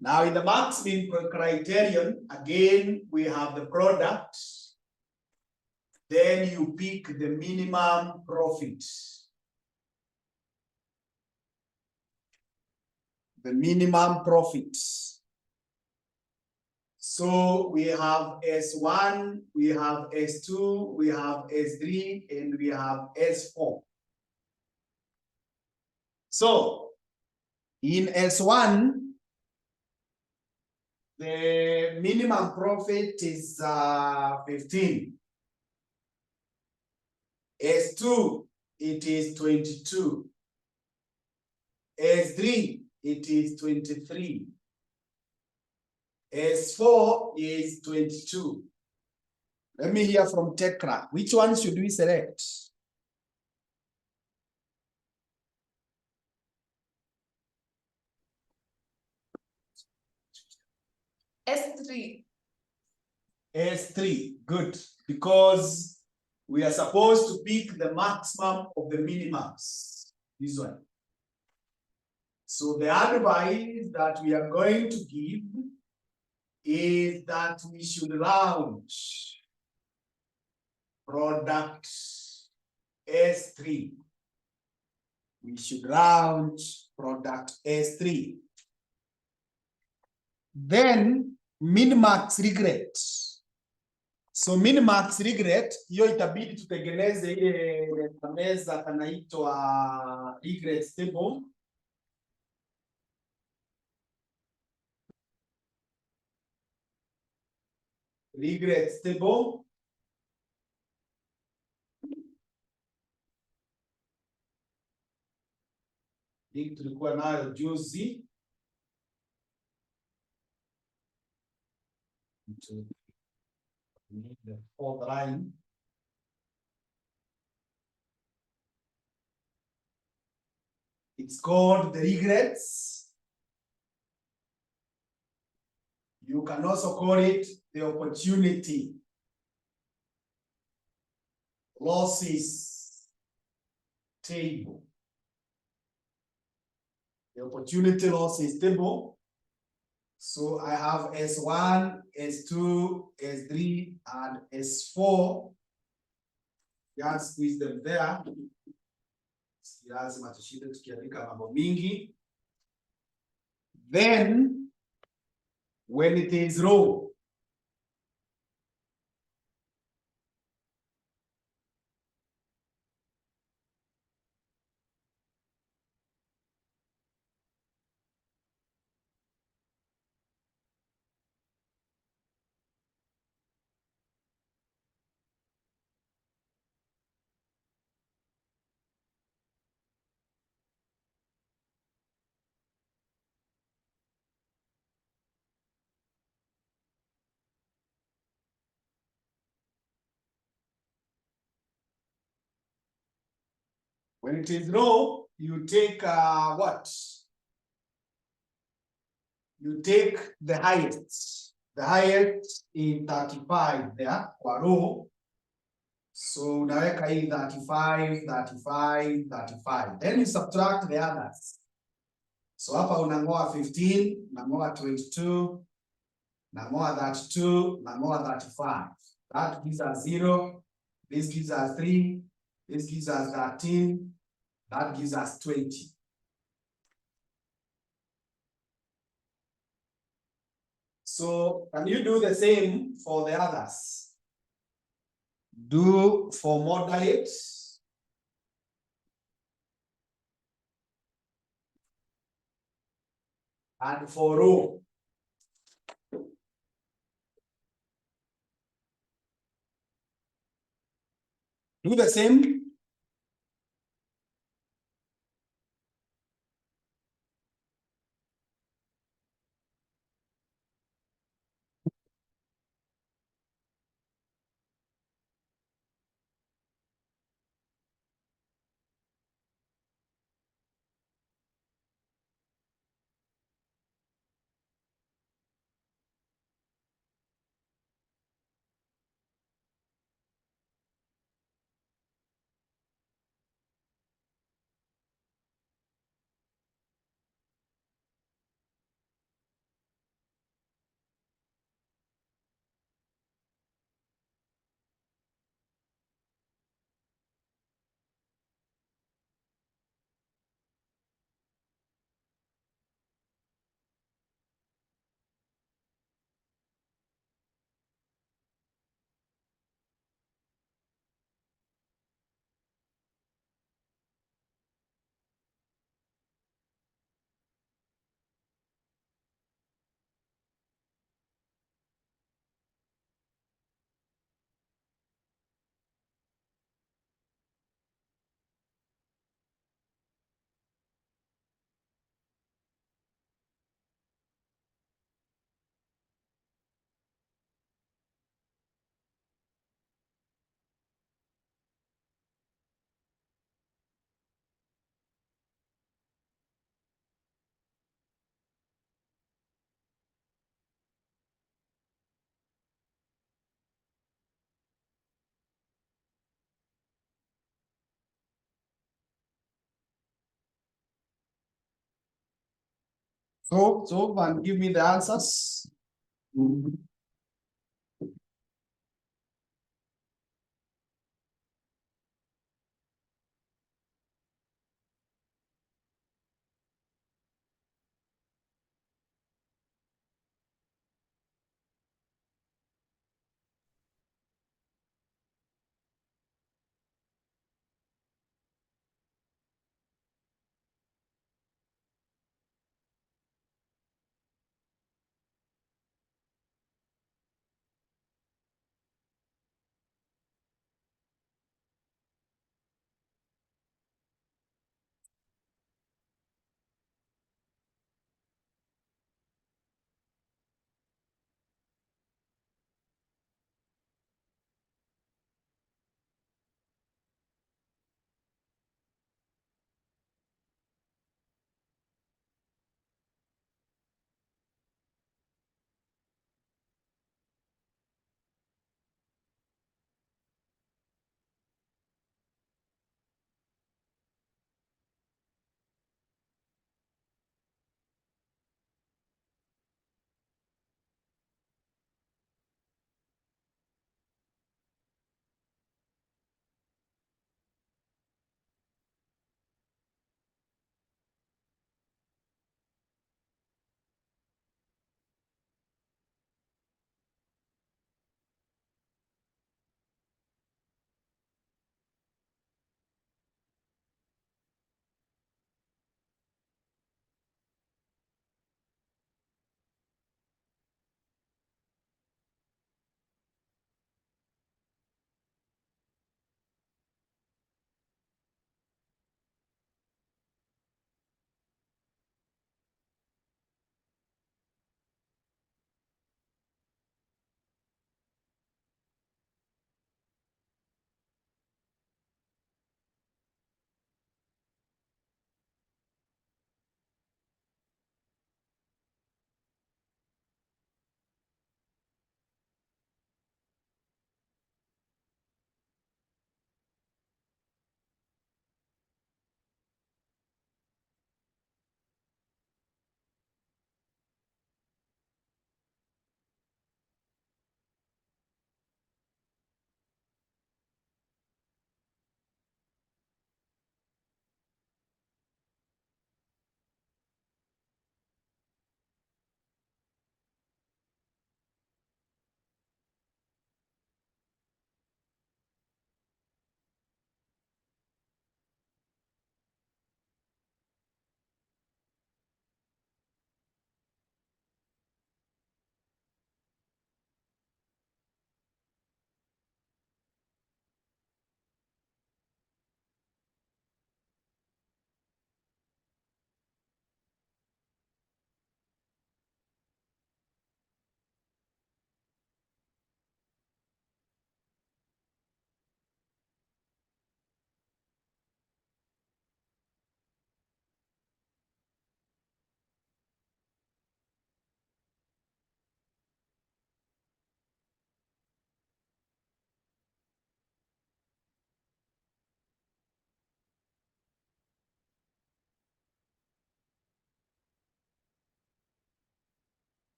Now in the maximum criterion, again, we have the product. Then you pick the minimum profit. The minimum profit. So we have S1, we have S2, we have S3, and we have S4. So in S1, the minimum profit is 15. S2, it is 22. S3, it is 23. S4 is 22. Let me hear from Tekra. Which one should we select? S3. S3, good. Because we are supposed to pick the maximum of the minimums. This one. So the advice that we are going to give is that we should launch product S3. We should launch product S3. Then min-max regret. So min-max regret, hiyo itabidi tutengeneze ile meza kanaitwa regret table. Regret table. Hii tulikuwa nayo juzi. The fourth line. It's called the regrets. You can also call it the opportunity losses table. The opportunity losses table. So I have S1, S2, S3, and S4. Just squeeze them there. Lazima tushinde tukiandika mambo mingi. Then, when it is row, When it is row, you take what? You take the highest. The highest in 35 there kwa row. So unaweka hii 35, 35, 35. Then you subtract the others. So hapa unang'oa 15, unang'oa 22, unang'oa 32, unang'oa 35. That gives us 0. This gives us 3. This gives us 13. That gives us 20. So can you do the same for the others? Do for moderate. And for row. Do the same. So and give me the answers.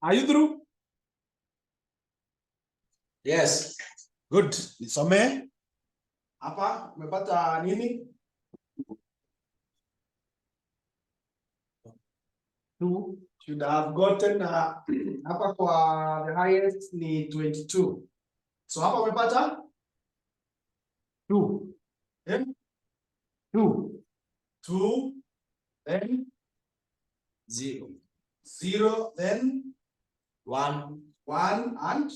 Are you through? Yes. Good. Nisome. Hapa umepata nini? 2 should have gotten hapa kwa the highest ni 22. So hapa umepata 2. Eh? 2. 2 then 0. 0 then 1. 1 and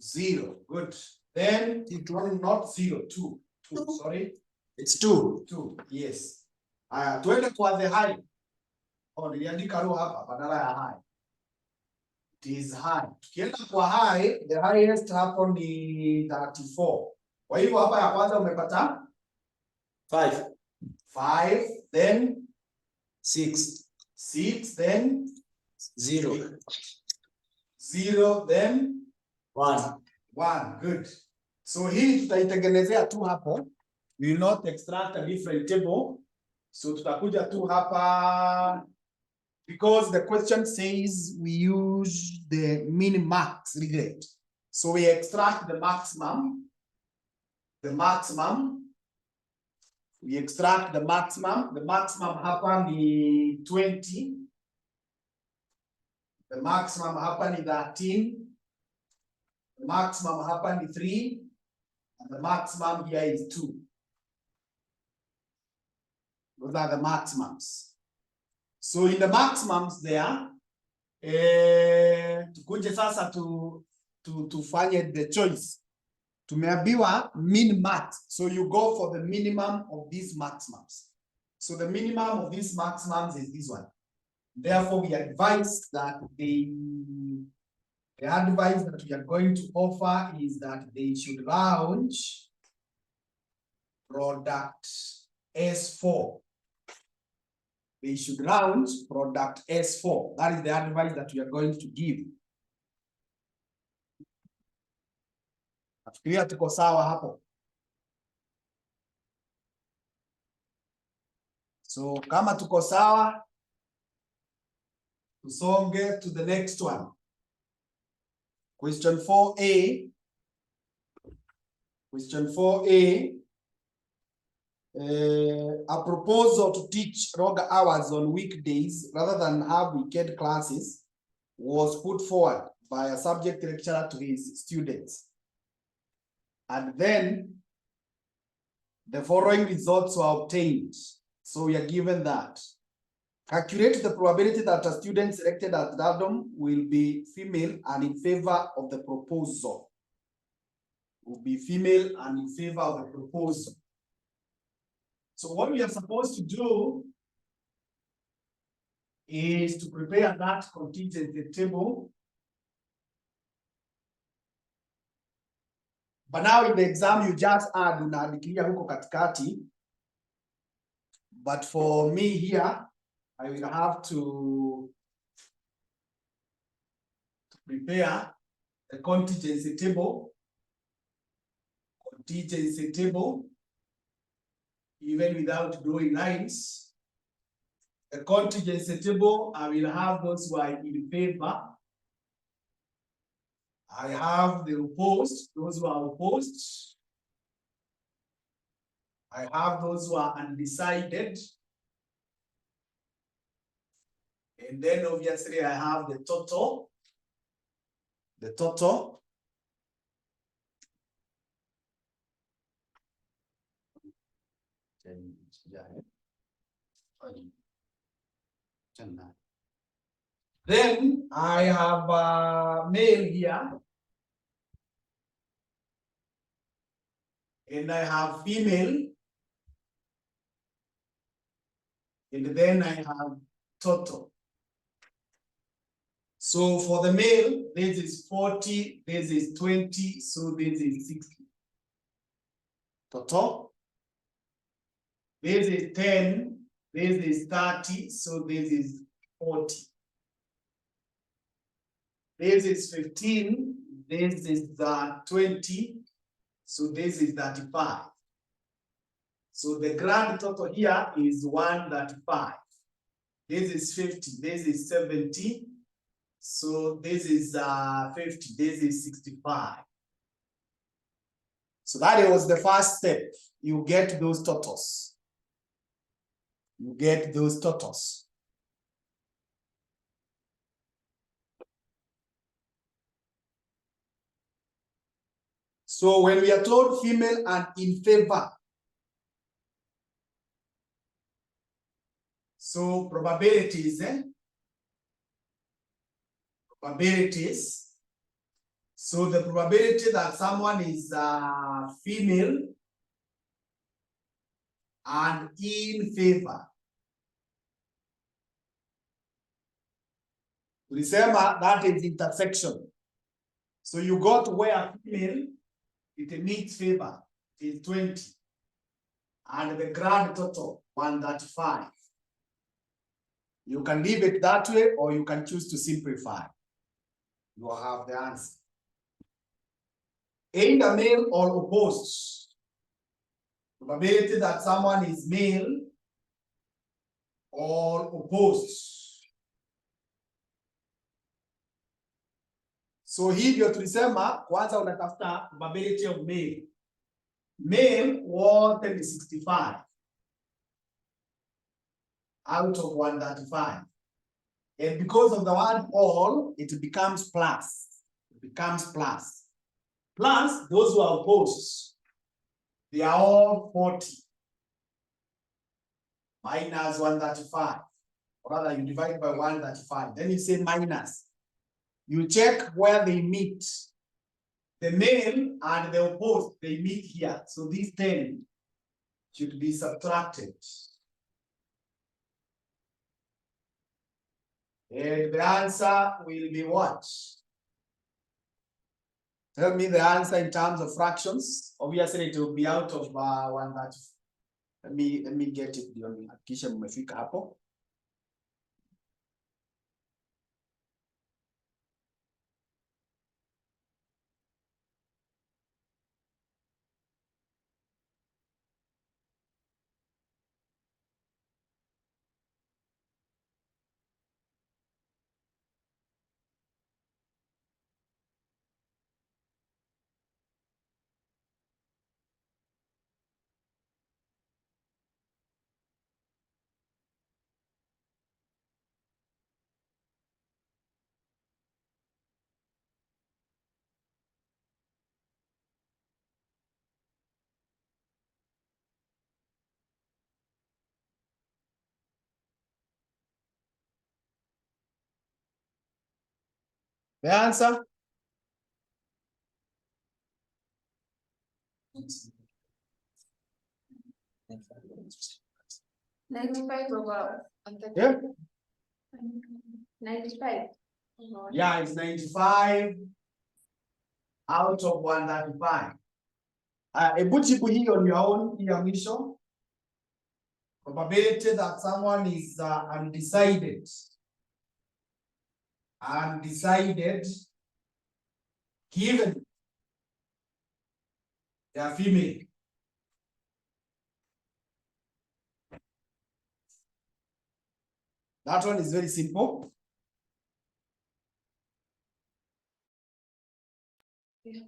0. Good. Then it was not 0, 2. 2. Sorry. It's 2. 2. Yes. Tuende kwa the high. Niliandika roho hapa badala ya high. It is high. Tukienda kwa high, the highest hapo ni 34. Kwa hivyo hapa ya kwanza umepata 5. 5, then 6. 6, then 0. 0, then 1. 1. Good. So hii tutaitengenezea tu hapo. We will not extract a different table. So tutakuja tu hapa because the question says we use the min-max regret. So we extract the maximum. We extract the maximum. The maximum hapa ni 20. The maximum hapa ni 13. The maximum hapa ni 3. And the maximum here is 2. Those are the maximums. So in the maximums there, tukuje sasa tufanye the choice. Tumeambiwa min max. So you go for the minimum of these maximums. So the minimum of these maximums is this one. Therefore, we advise that the advice that we are going to offer is that they should launch product S4. They should launch product S4. That is the advice that we are going to give. Nafikiria tuko sawa hapo. So kama tuko sawa, tusonge to the next one. Question 4A. Question 4A. A proposal to teach longer hours on weekdays rather than have weekend classes was put forward by a subject lecturer to his students. And then the following results were obtained. So we are given that. Calculate the probability that a student selected at random will be female and in favor of the proposal. Will be female and in favor of the proposal. So what we are supposed to do is to prepare that contingency table. But now in the exam, you just add unaandikia huko katikati. But for me here, I will have to prepare the contingency table. Contingency table. Even without drawing lines. The contingency table, I will have those who are in favor. I have the opposed, those who are opposed. I have those who are undecided. And then obviously I have the total. The total. Then I have a male here. And I have female. And then I have total. So for the male, this is 40, this is 20, so this is 60. Total. This is 10, this is 30, so this is 40. This is 15, this is 20, so this is 35. So the grand total here is 135. This is 50. This is 70. So this is 50. This is 65. So that was the first step. You get those totals. You get those totals. So when we are told female and in favor, so probabilities, probabilities. So the probability that someone is female and in favor. Remember, that is intersection. So you got where female, it meets favor, is 20. And the grand total, 135. You can leave it that way, or you can choose to simplify. You will have the answer. Either male or opposed. Probability that someone is male or opposed. So hivyo tulisema kwanza unatafuta probability of male. Male wote ni 65 out of 135. And because of the word all, it becomes plus. It becomes plus. Plus, those who are opposed, they are all 40. Minus 135. Or rather, you divide by 135. Then you say minus. You check where they meet. The male and the opposed, they meet here. So these 10 should be subtracted. And the answer will be what? Tell me the answer in terms of fractions. Obviously, it will be out of 130. Let me get it. Hakikisha mmefika hapo. The answer? $95 over Yeah. 95. Yeah, it's 95 out of 135. Hebu jibu hii on your own ya mwisho. Probability that someone is undecided. Undecided, given they are female. That one is very simple. Yeah.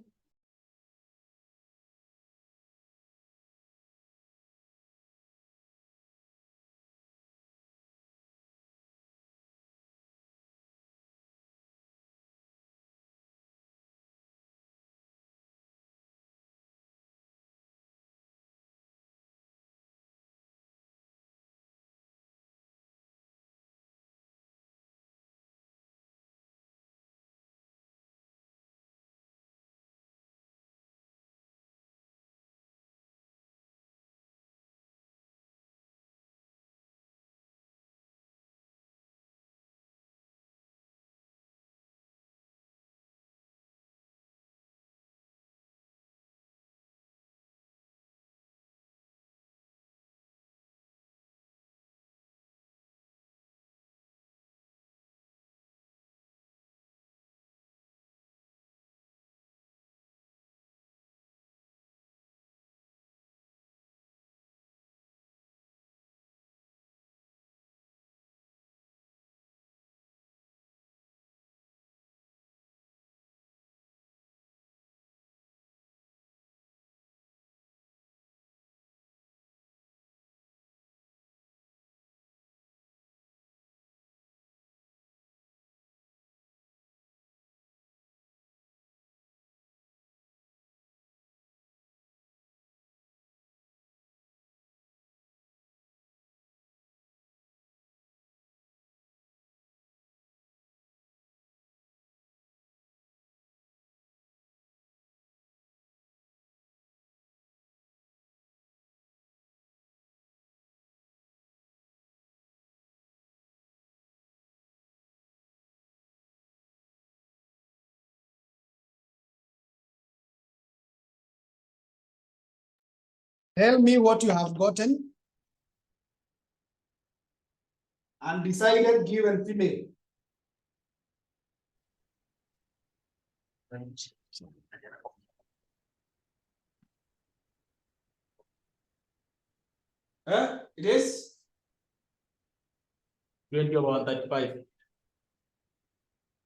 Tell me what you have gotten. Undecided given female. It is 20 over 135.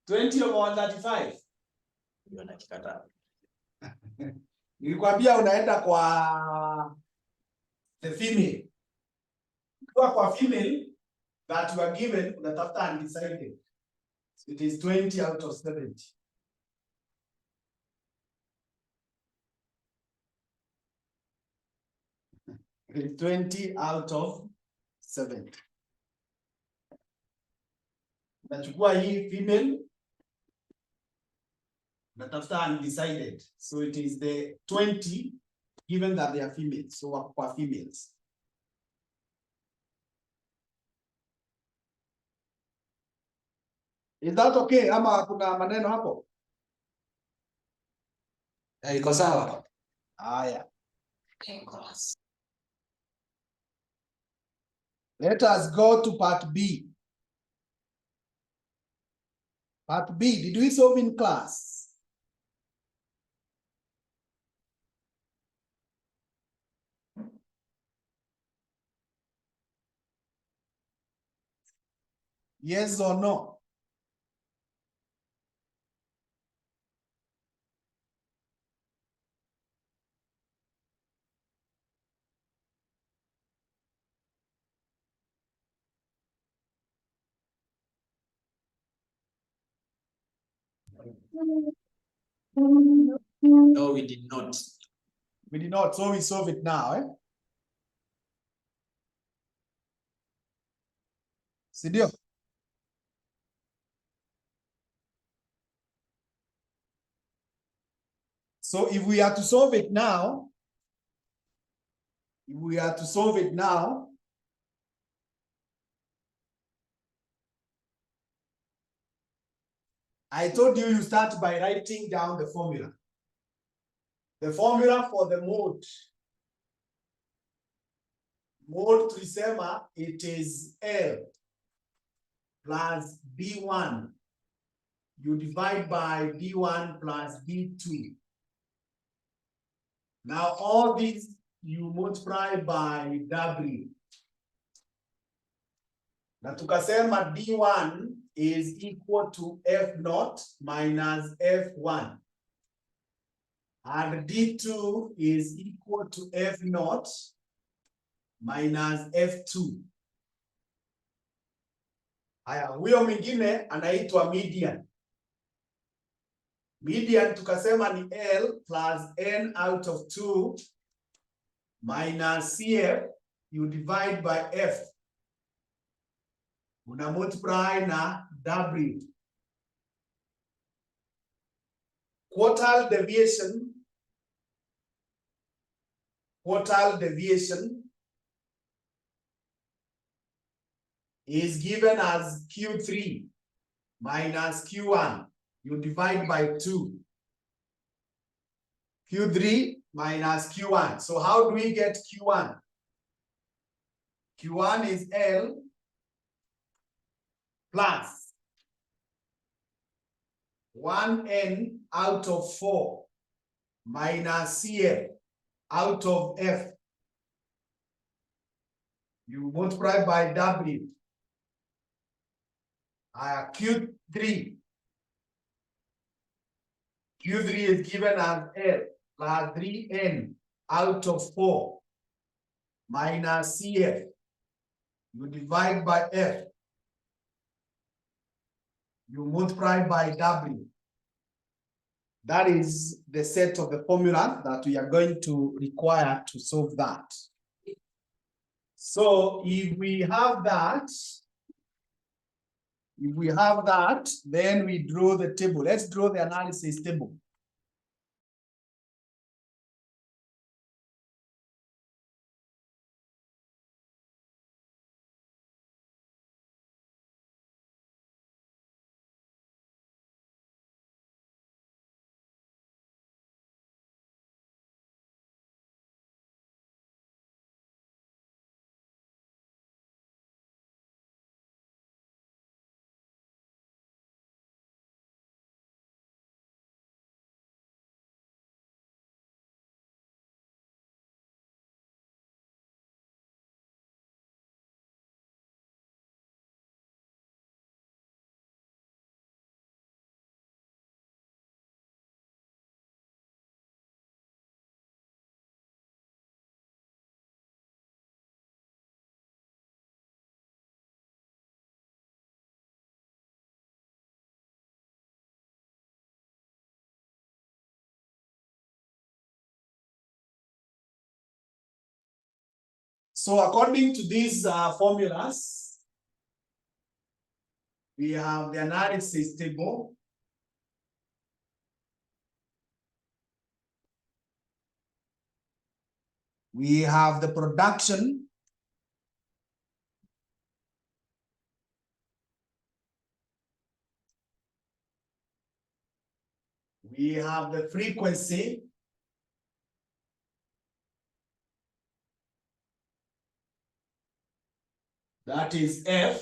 20 over 135. Ndio nakikataa. Nilikwambia unaenda kwa the female. Kwa female that you are given, unatafuta undecided. It is 20 out of 70. It is 20 out of 70. Unachukua hii female, unatafuta undecided. So it is the 20 given that they are females. So kwa females. Is that okay? Ama kuna maneno hapo? Iko sawa. Haya. Let us go to part B. Part B, did we solve in class? Yes or no? No, we did not. We did not, so we solve it now, eh? Sidio? So if we are to solve it now, I told you start by writing down the formula. The formula for the mode. Mode tulisema it is L plus B1. You divide by B1 plus B2. Now all these you multiply by W. Na tukasema D1 is equal to F0 minus F1. And D2 is equal to F0 minus F2. Haya, huyo mwingine anaitwa median. Median tukasema ni L plus N out of 2 minus CF, you divide by F. Una multiply na W. Quartile deviation is given as Q3 minus Q1. You divide by 2. Q3 minus Q1. So how do we get Q1? Q1 is L plus 1N out of 4 minus CF out of F. You multiply by W. Q3. Q3 is given as L plus 3N out of 4 minus CF. You divide by F. You multiply by W. That is the set of the formula that we are going to require to solve that. So if we have that, then we draw the table. Let's draw the analysis table. So according to these formulas, we have the analysis table. We have the production. We have the frequency. That is F.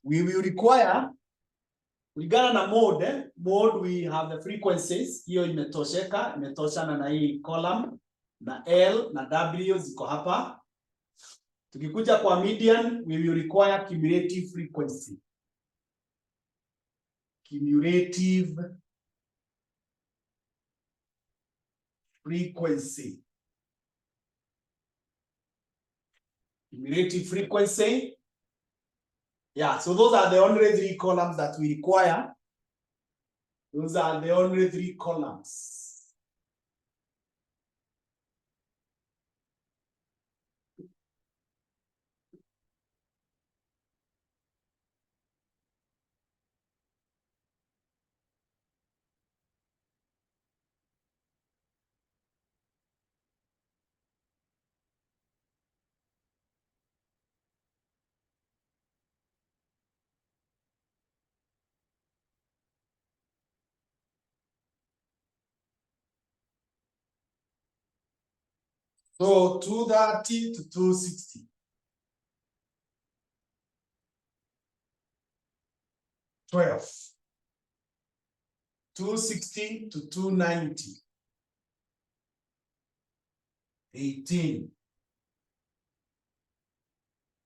We will require, kulingana na mode, mode we have the frequencies, hiyo imetoshana na hii column, na L na W ziko hapa. Tukikuja kwa median, we will require cumulative frequency. Cumulative frequency. Cumulative frequency. Yeah, so those are the only three columns that we require. Those are the only three columns. So 230 to 260. 12. 260 to 290. 18.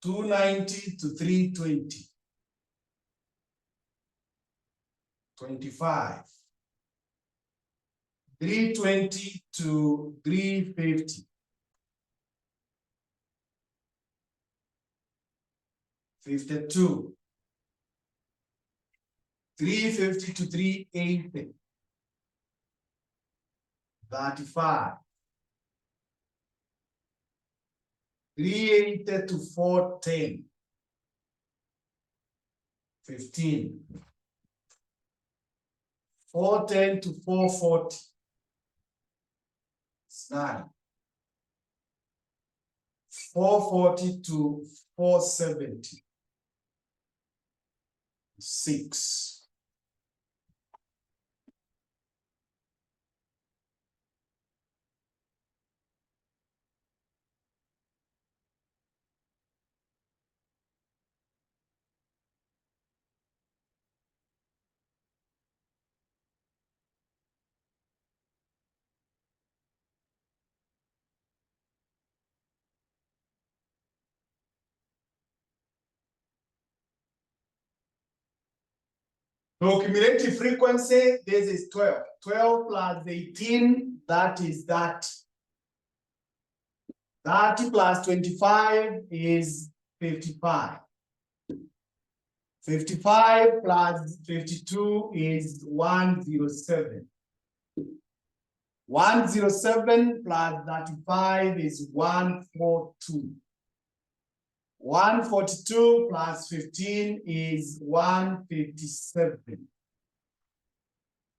290 to 320. 25. 320 to 350. 52. 350 to 380. 35. 380 to 410. 15. 410 to 440. 9. 440 to 470. 6. So cumulative frequency, this is 12. 12 plus 18, that is that. 30 plus 25 is 55. 55 plus 52 is 107. 107 plus 35 is 142. 142 plus 15 is 157.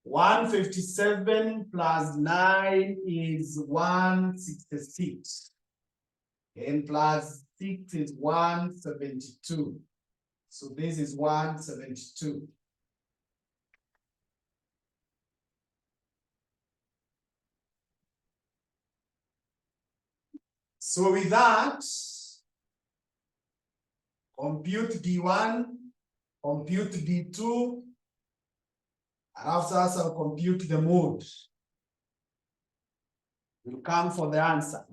157 plus 9 is 166. And plus 6 is 172. So this is 172. So with that, compute D1, compute D2, and after us, I'll compute the mode. We'll come for the answer.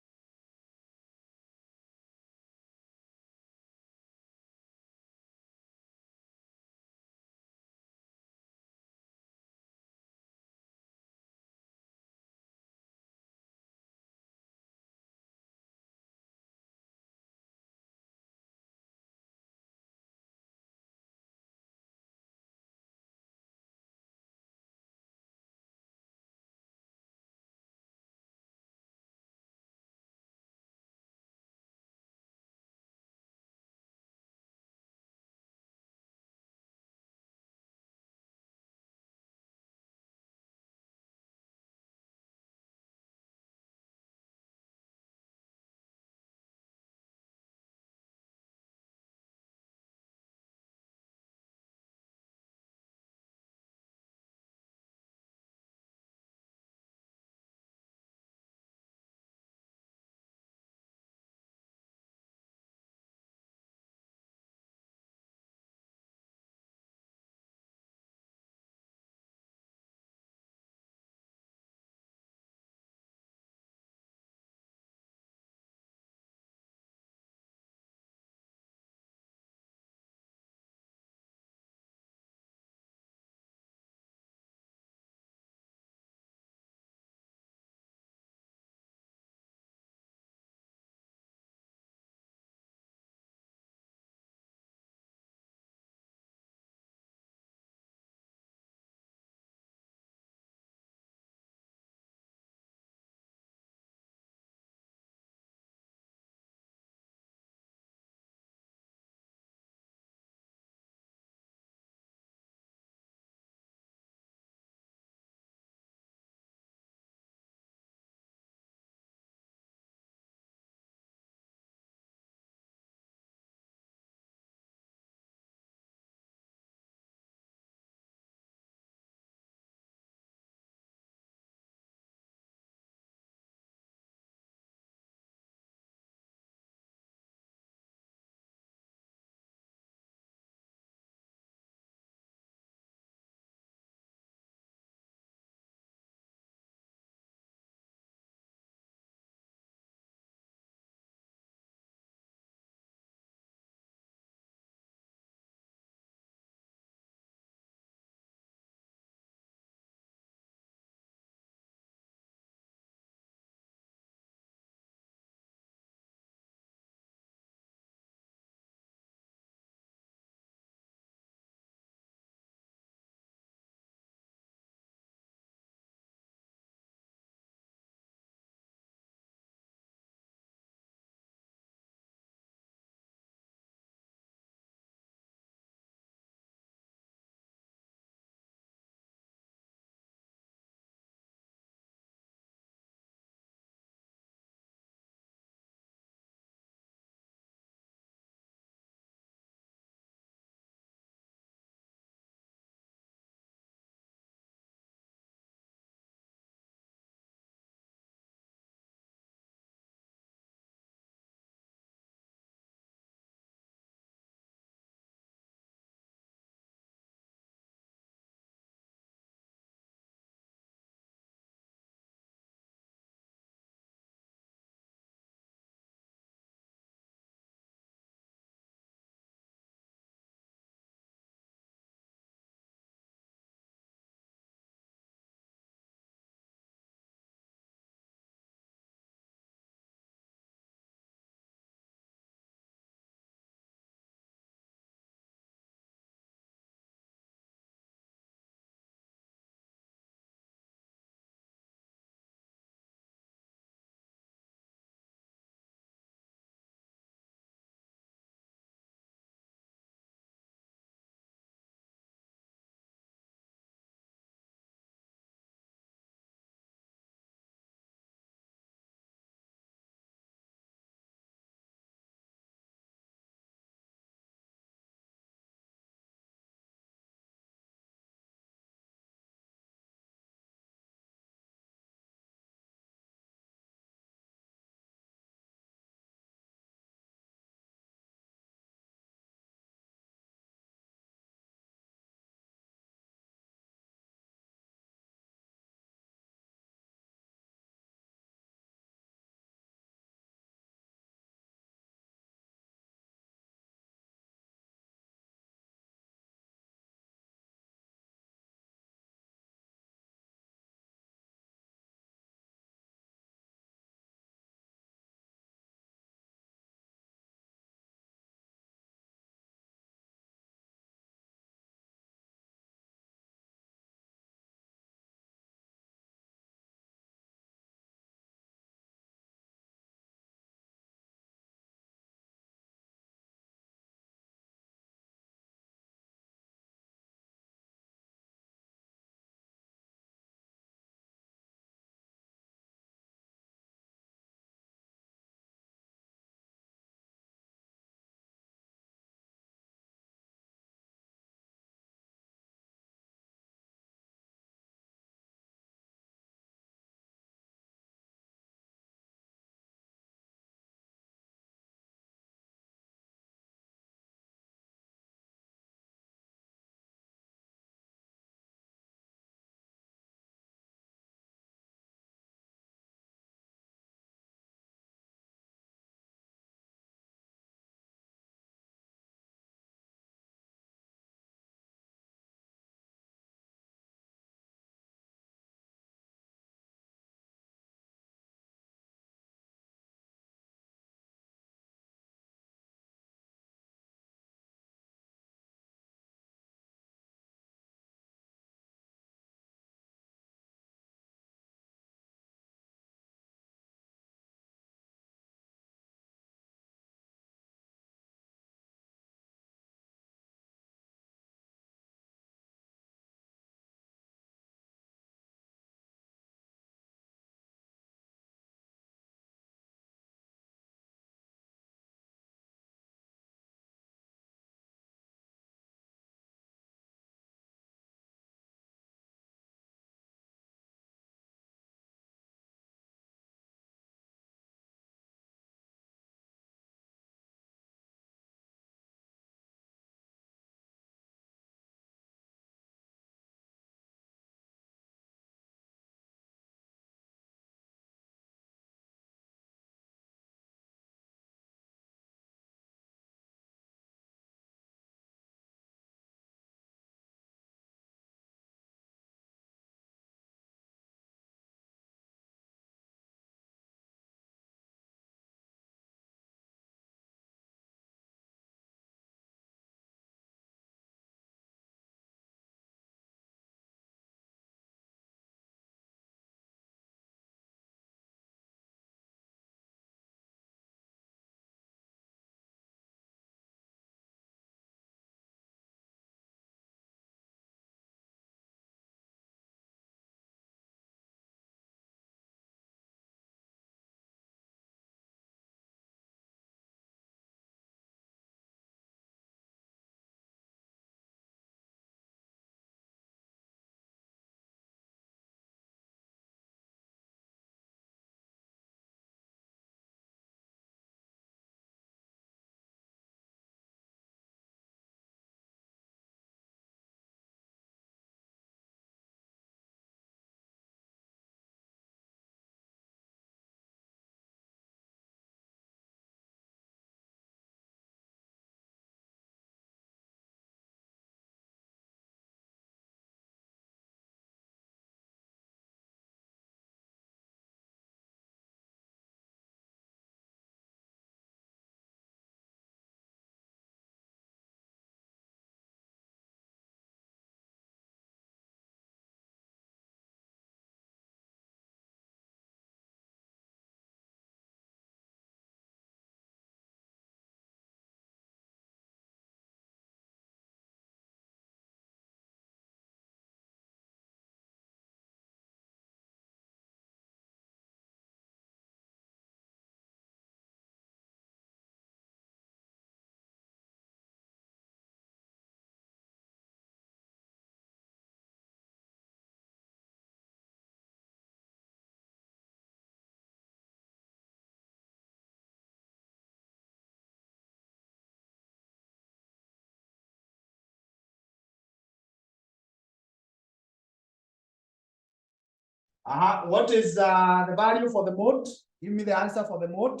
What is the value for the mode? Give me the answer for the mode.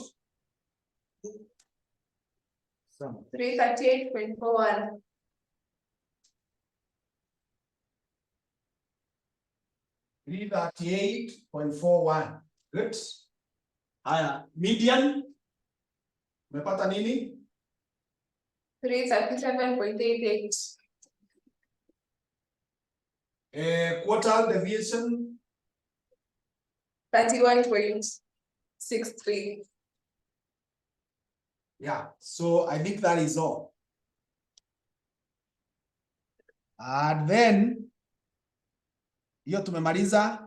338.41. 338.41. Good. Haya, median. Umepata nini? 337.88. Quartile deviation. 31.63. Yeah, so I think that is all. And then hiyo tumemaliza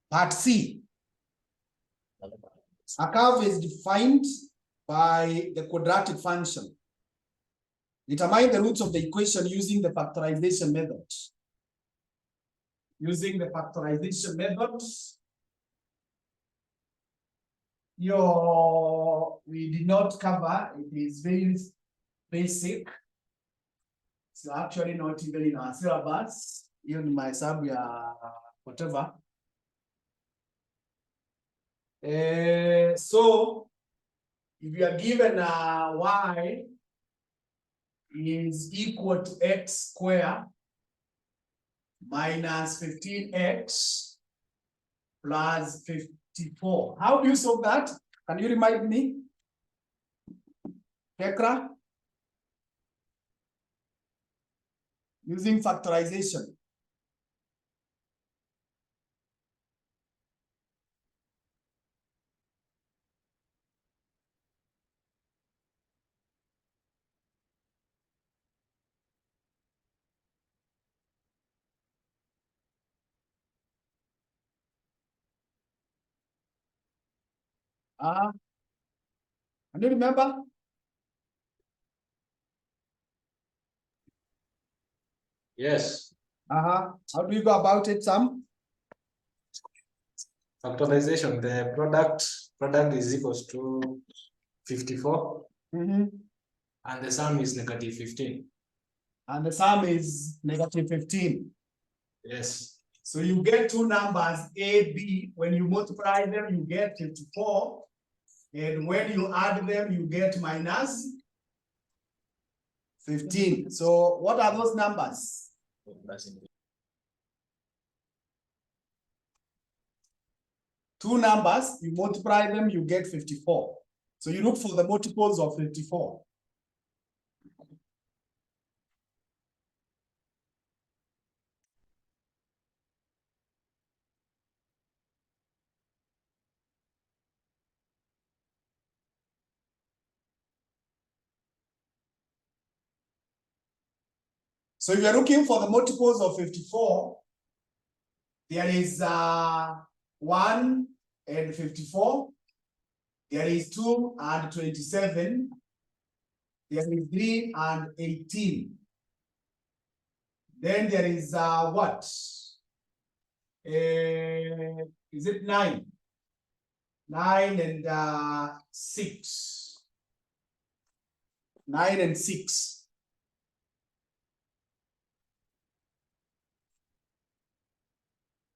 part C. A curve is defined by the quadratic function. Determine the roots of the equation using the factorization method. Using the factorization method, we did not cover. It is very basic. It's actually not even in our syllabus. Even my sub, whatever. So if you are given y is equal to x squared minus 15x plus 54. How do you solve that? Can you remind me? Tekra? Using factorization. Can you remember? Yes. How do you go about it, Sam? Factorization, the product is equals to 54. And the sum is negative 15. And the sum is negative 15. Yes. So you get two numbers, A, B. When you multiply them, you get 54. And when you add them, you get minus 15. So what are those numbers? Two numbers, you multiply them, you get 54. So you look for the multiples of 54. So if you're looking for the multiples of 54, there is 1 and 54. There is 2 and 27. There is 3 and 18. Then there is what? Is it 9? 9 and 6. 9 and 6.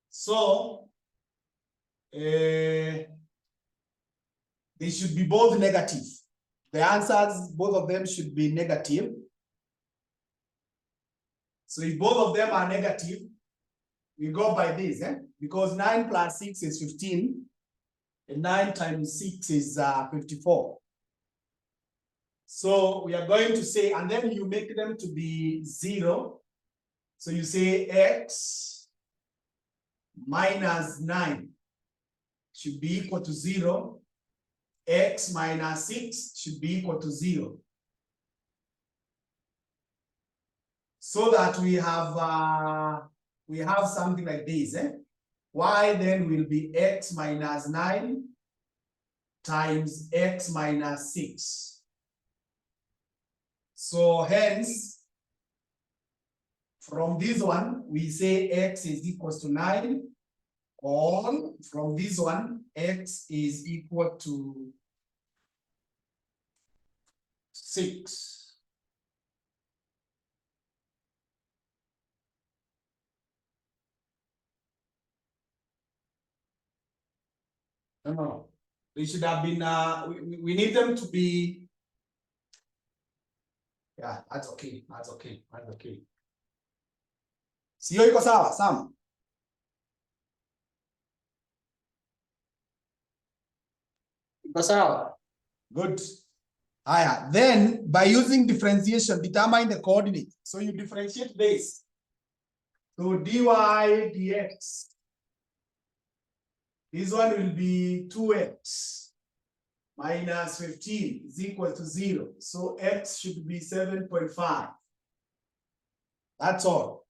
So they should be both negative. The answers, both of them should be negative. So if both of them are negative, we go by this, because 9 plus 6 is 15, and 9 times 6 is 54. So we are going to say, and then you make them to be 0. So you say x minus 9 should be equal to 0. X minus 6 should be equal to 0. So that we have something like this. Y then will be x minus 9 times x minus 6. So hence, from this one, we say x is equal to 9, or from this one, x is equal to 6. No. They should have been, we need them to be, yeah, that's okay, that's okay, that's okay. Sio iko sawa, Sam? Iko sawa. Good. Haya, then by using differentiation, determine the coordinate. So you differentiate this. So dy dx. This one will be 2x minus 15 is equal to 0. So x should be 7.5. That's all.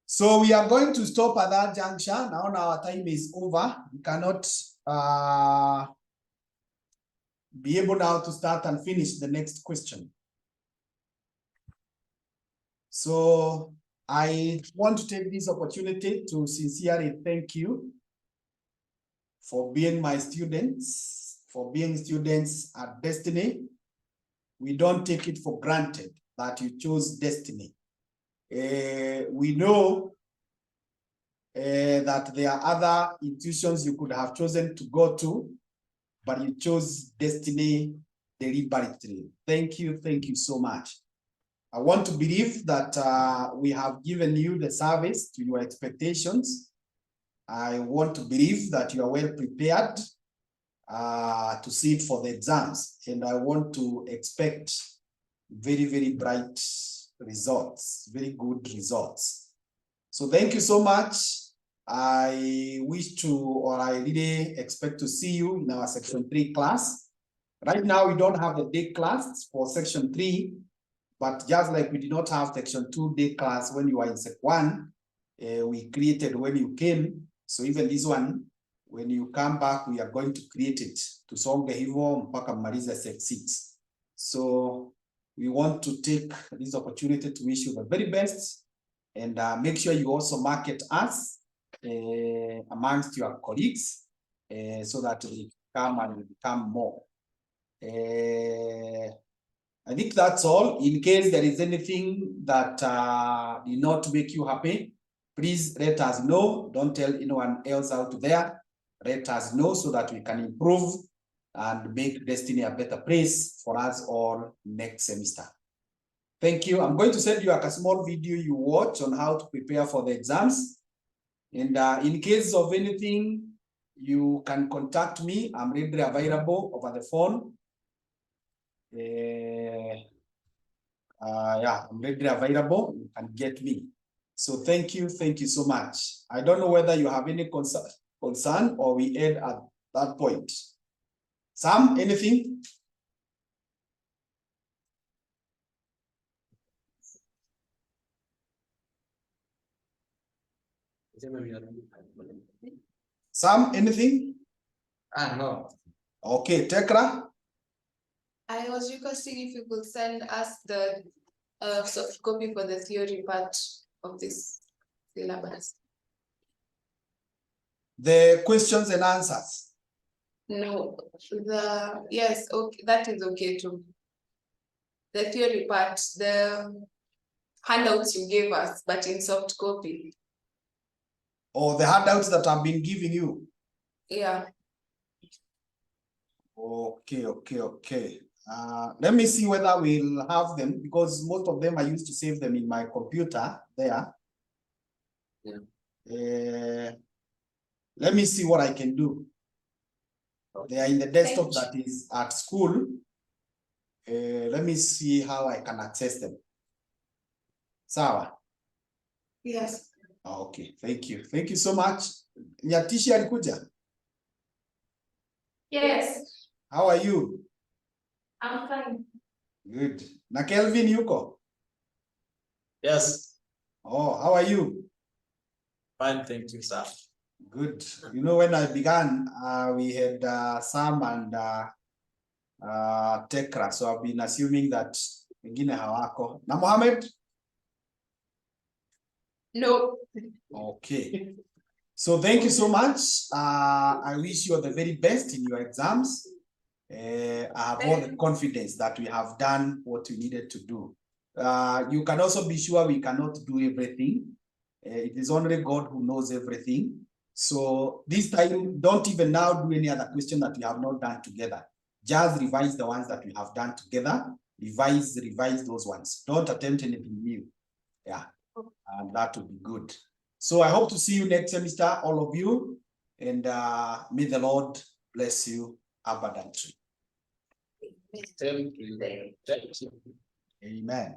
So we are going to stop at that juncture. Now our time is over. We cannot be able now to start and finish the next question. So I want to take this opportunity to sincerely thank you for being my students, for being students at Destiny. We don't take it for granted that you chose Destiny. We know that there are other institutions you could have chosen to go to, but you chose Destiny deliberately. Thank you so much. I want to believe that we have given you the service to your expectations. I want to believe that you are well prepared to sit for the exams, and I want to expect very bright results, very good results. So thank you so much. I wish to, or I really expect to see you in our section 3 class. Right now, we don't have the day class for section 3, but just like we did not have section 2 day class when you were in sec 1, we created when you came. So even this one, when you come back, we are going to create it. Tusonge hivyo mpaka mmalize sec 6. So we want to take this opportunity to wish you the very best, and make sure you also market us amongst your colleagues so that we come and become more. I think that's all. In case there is anything that did not make you happy, please let us know. Don't tell anyone else out there. Let us know so that we can improve and make Destiny a better place for us all next semester. Thank you. I'm going to send you a small video you watch on how to prepare for the exams. And in case of anything, you can contact me. I'm readily available over the phone. Yeah, I'm readily available. You can get me. So thank you so much. I don't know whether you have any concern or we end at that point. Sam, anything? Sam, anything? No. Okay, Tekra. I was requesting if you could send us the soft copy for the theory part of this syllabus. The questions and answers. No, yes, okay, that is okay too. The theory part, the handouts you gave us, but in soft copy. Or the handouts that I've been giving you. Yeah. Okay. Let me see whether we'll have them, because most of them I used to save them in my computer there. Yeah. Let me see what I can do. They are in the desktop that is at school. Let me see how I can access them. Sawa? Yes. Okay, thank you. Thank you so much. Nyatishi alikuja? Yes. How are you? I'm fine. Good. Na Kelvin yuko? Yes. Oh, how are you? Fine, thank you, sir. Good. You know, when I began, we had Sam and Tekra, so I've been assuming that wengine hawako. Na Mohammed? No. Okay. So thank you so much. I wish you the very best in your exams. I have all the confidence that we have done what we needed to do. You can also be sure we cannot do everything. It is only God who knows everything. So this time, don't even now do any other question that we have not done together. Just revise the ones that we have done together. Revise those ones. Don't attempt anything new. Yeah, and that would be good. So I hope to see you next semester, all of you. And may the Lord bless you abundantly. Thank you. Amen.